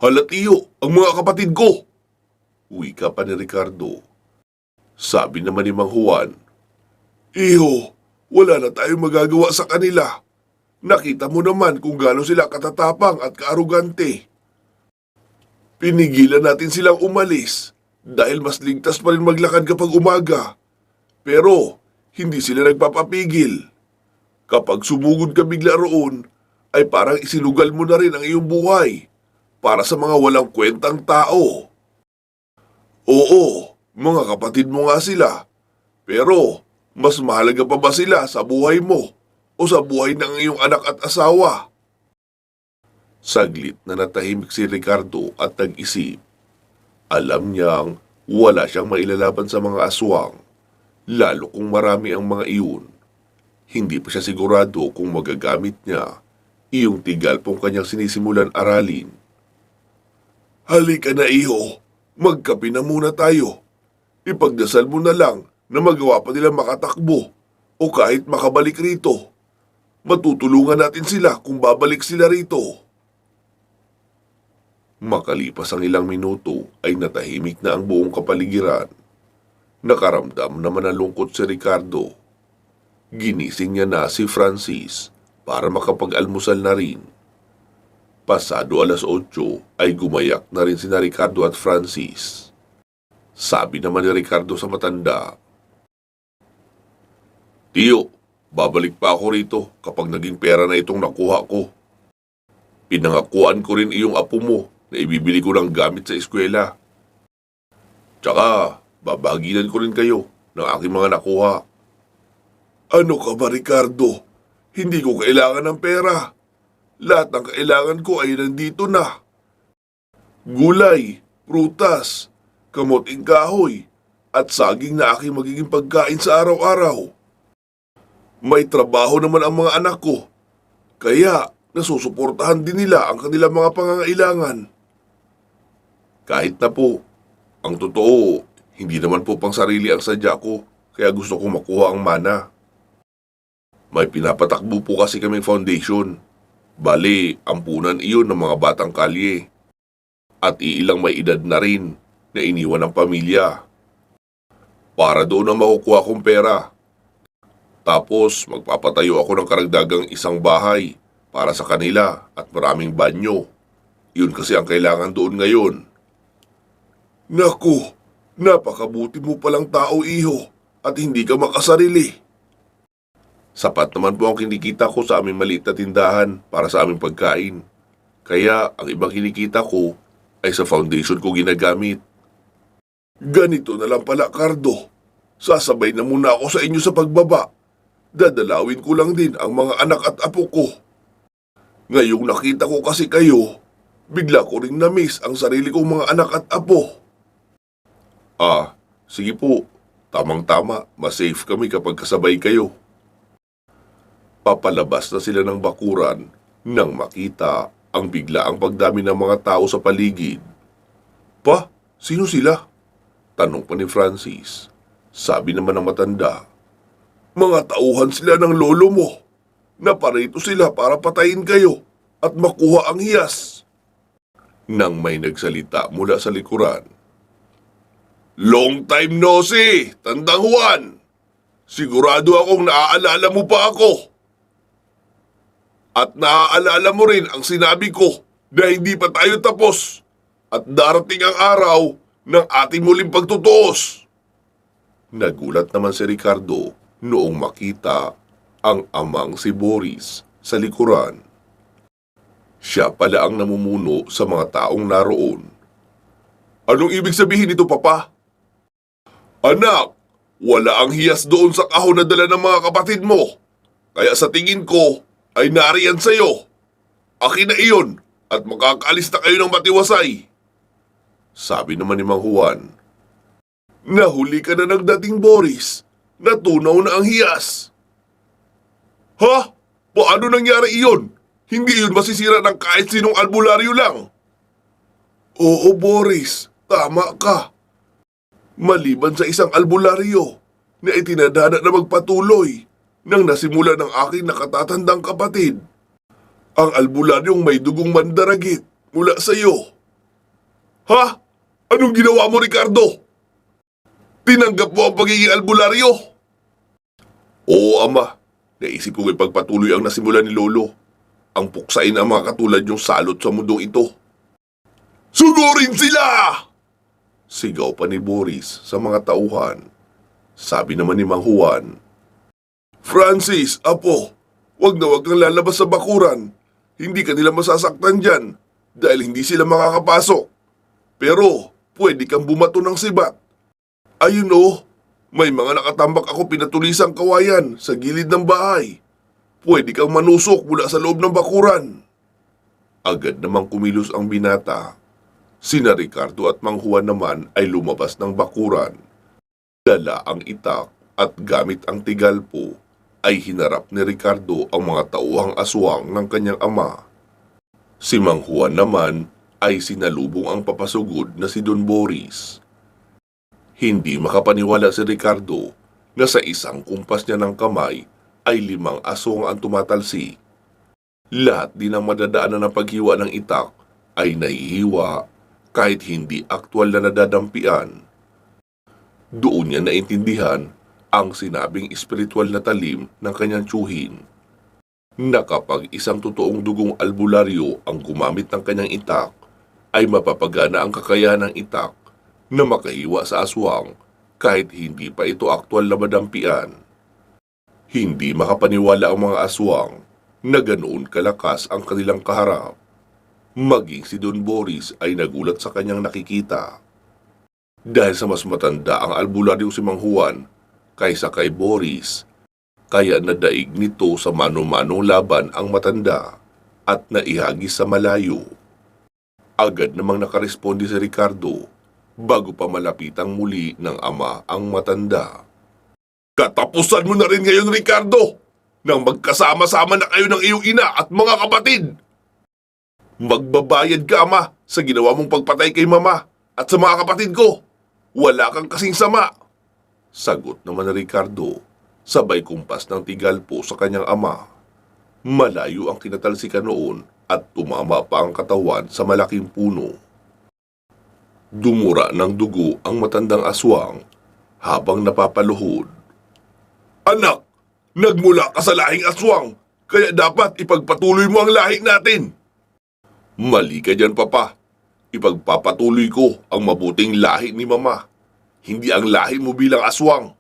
Halatiyo, ang mga kapatid ko! Wika pa ni Ricardo. Sabi naman ni Mang Juan, Iho, wala na tayong magagawa sa kanila. Nakita mo naman kung gaano sila katatapang at kaarugante. Pinigilan natin silang umalis dahil mas ligtas pa rin maglakad kapag umaga. Pero hindi sila nagpapapigil. Kapag sumugod ka bigla roon, ay parang isinugal mo na rin ang iyong buhay para sa mga walang kwentang tao. Oo, mga kapatid mo nga sila. Pero mas mahalaga pa ba sila sa buhay mo o sa buhay ng iyong anak at asawa? Saglit na natahimik si Ricardo at nag-isip. Alam niyang wala siyang mailalaban sa mga aswang, lalo kung marami ang mga iyon. Hindi pa siya sigurado kung magagamit niya iyong tigalpong kanyang sinisimulan aralin. Halika na iho, magkape na muna tayo. Ipagdasal mo na lang na magawa pa nila makatakbo o kahit makabalik rito. Matutulungan natin sila kung babalik sila rito. Makalipas ang ilang minuto ay natahimik na ang buong kapaligiran. Nakaramdam naman ng lungkot si Ricardo. Ginising niya na si Francis para makapag-almusal na rin. Pasado alas 8 ay gumayak na rin sina Ricardo at Francis. Sabi naman ni Ricardo sa matanda, Tiyo, babalik pa ako rito kapag naging pera na itong nakuha ko. Pinangakuan ko rin iyong apo mo na ibibili ko ng gamit sa eskwela. Tsaka, babaginan ko rin kayo ng aking mga nakuha. Ano ka ba, Ricardo? Hindi ko kailangan ng pera. Lahat ng kailangan ko ay nandito na. Gulay, prutas, kamuting kahoy, at saging na aking magiging pagkain sa araw-araw. May trabaho naman ang mga anak ko, kaya nasusuportahan din nila ang kanilang mga pangangailangan. Kahit na po, ang totoo, hindi naman po pang sarili ang sadya ko, kaya gusto kong makuha ang mana. May pinapatakbo po kasi kaming foundation. Bale, ampunan iyon ng mga batang kalye. At iilang may edad na rin na iniwan ng pamilya. Para doon ang makukuha kong pera. Tapos magpapatayo ako ng karagdagang isang bahay para sa kanila at maraming banyo. Yun kasi ang kailangan doon ngayon. Naku, napakabuti mo palang tao, iho, at hindi ka makasarili. Sapat naman po ang kinikita ko sa aming maliit na tindahan para sa aming pagkain. Kaya ang ibang kinikita ko ay sa foundation ko ginagamit. Ganito na lang pala, Cardo. Sasabay na muna ako sa inyo sa pagbaba. Dadalawin ko lang din ang mga anak at apo ko. Ngayong nakita ko kasi kayo, bigla ko ring na-miss ang sarili kong mga anak at apo. Sige po. Tamang-tama, mas safe kami kapag kasabay kayo. Papalabas na sila ng bakuran nang makita ang biglaang pagdami ng mga tao sa paligid. Pa, sino sila? Tanong pa ni Francis. Sabi naman ng matanda, mga tauhan sila ng lolo mo. Naparito sila para patayin kayo at makuha ang hiyas. Nang may nagsalita mula sa likuran, Long time no see, Tandang Juan. Sigurado akong naaalala mo pa ako. At naaalala mo rin ang sinabi ko na hindi pa tayo tapos at darating ang araw ng ating muling pagtutuos. Nagulat naman si Ricardo noong makita ang amang si Boris sa likuran. Siya pala ang namumuno sa mga taong naroon. Anong ibig sabihin nito, Papa? Anak, wala ang hiyas doon sa kahon na dala ng mga kapatid mo. Kaya sa tingin ko, ay nariyan sa'yo. Akin na iyon at makakaalis na kayo ng matiwasay. Sabi naman ni Mang Juan, nahuli ka na ng dating Boris. Natunaw na ang hiyas. Ha? Paano nangyari iyon? Hindi yun masisira ng kahit sinong albularyo lang. Oo, Boris. Tama ka. Maliban sa isang albularyo na itinadhana na magpatuloy nang nasimula ng aking nakatatandang kapatid. Ang albularyong may dugong mandaragit mula sa iyo. Ha? Anong ginawa mo, Ricardo? Tinanggap mo ang pagiging albularyo? Oo, Ama. Naisip kong ipagpatuloy ang nasimula ni Lolo. Ang puksain ang mga katulad yung salot sa mundong ito. Sugurin sila! Sigaw pa ni Boris sa mga tauhan. Sabi naman ni Mang Juan, Francis, Apo, wag kang lalabas sa bakuran. Hindi ka nila masasaktan dyan dahil hindi sila makakapasok. Pero pwede kang bumato ng sibat. Ayun o, may mga nakatambak ako pinatulisang kawayan sa gilid ng bahay. Pwede kang manusok mula sa loob ng bakuran. Agad namang kumilos ang binata. Sina Ricardo at Mang Juan naman ay lumabas ng bakuran. Dala ang itak at gamit ang tigalpo ay hinarap ni Ricardo ang mga tauhang aswang ng kanyang ama. Si Mang Juan naman ay sinalubong ang papasugod na si Don Boris. Hindi makapaniwala si Ricardo na sa isang kumpas niya ng kamay ay 5 aswang ang tumatalsik. Lahat din ang madadaanan ng paghiwa ng itak ay nahihiwa kahit hindi aktwal na nadadampian. Doon niya naintindihan ang sinabing espiritual na talim ng kanyang tiyuhin, na kapag isang totoong dugong albularyo ang gumamit ng kanyang itak, ay mapapagana ang kakayahan ng itak na makahiwa sa aswang kahit hindi pa ito aktwal na madampian. Hindi makapaniwala ang mga aswang na ganoon kalakas ang kanilang kaharap. Maging si Don Boris ay nagulat sa kanyang nakikita. Dahil sa mas matanda ang albularyo si Mang Juan kaysa kay Boris, Kaya nadaig nito sa mano-manong laban ang matanda at naihagis sa malayo. Agad namang nakaresponde si Ricardo bago pa malapitang muli ng ama ang matanda. Katapusan mo na rin ngayon, Ricardo, nang magkasama-sama na kayo ng iyong ina at mga kapatid. Magbabayad ka, ama, sa ginawa mong pagpatay kay mama at sa mga kapatid ko. Wala kang kasing sama. Sagot naman ni Ricardo, sabay kumpas ng tigalpo sa kanyang ama. Malayo ang kinatalsikan noon at tumama pa ang katawan sa malaking puno. Dumura ng dugo ang matandang aswang habang napapaluhod. Anak, nagmula ka sa lahing aswang, kaya dapat ipagpatuloy mo ang lahi natin. Mali ka dyan, papa. Ipagpapatuloy ko ang mabuting lahi ni mama, hindi ang lahi mo bilang aswang.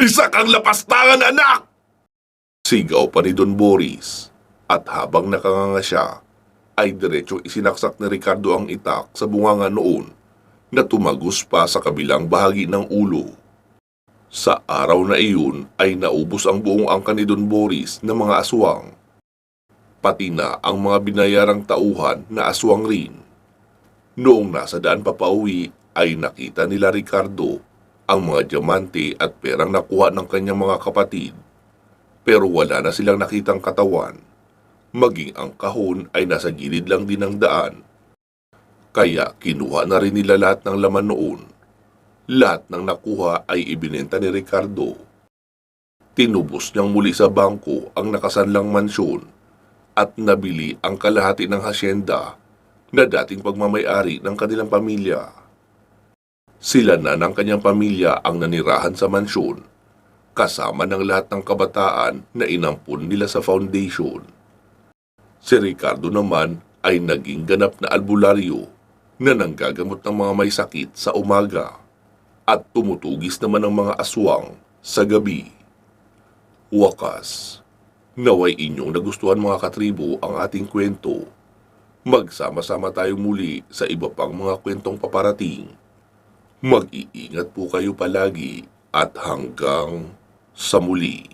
Isa kang lapastangan, anak! Sigaw pa ni Don Boris, at habang nakanganga siya, ay diretsong isinaksak ni Ricardo ang itak sa bunganga noon na tumagos pa sa kabilang bahagi ng ulo. Sa araw na iyon ay naubos ang buong angka ni Don Boris ng mga aswang, pati na ang mga binayarang tauhan na aswang rin. Noong nasa daan papauwi ay nakita nila Ricardo ang mga diamante at perang nakuha ng kanyang mga kapatid, pero wala na silang nakitang katawan. Maging ang kahon ay nasa gilid lang din ng daan. Kaya kinuha na rin nila lahat ng laman noon. Lahat ng nakuha ay ibinenta ni Ricardo. Tinubos niyang muli sa bangko ang nakasanlang mansyon at nabili ang kalahati ng hasyenda na dating pagmamay-ari ng kanilang pamilya. Sila na ng kanyang pamilya ang nanirahan sa mansyon, kasama ng lahat ng kabataan na inampun nila sa foundation. Si Ricardo naman ay naging ganap na albularyo na nanggagamot ng mga may sakit sa umaga at tumutugis naman ng mga aswang sa gabi. Wakas, naway inyong nagustuhan mga katribo ang ating kwento. Magsama-sama tayo muli sa iba pang mga kwentong paparating. Mag-iingat po kayo palagi at hanggang sa muli.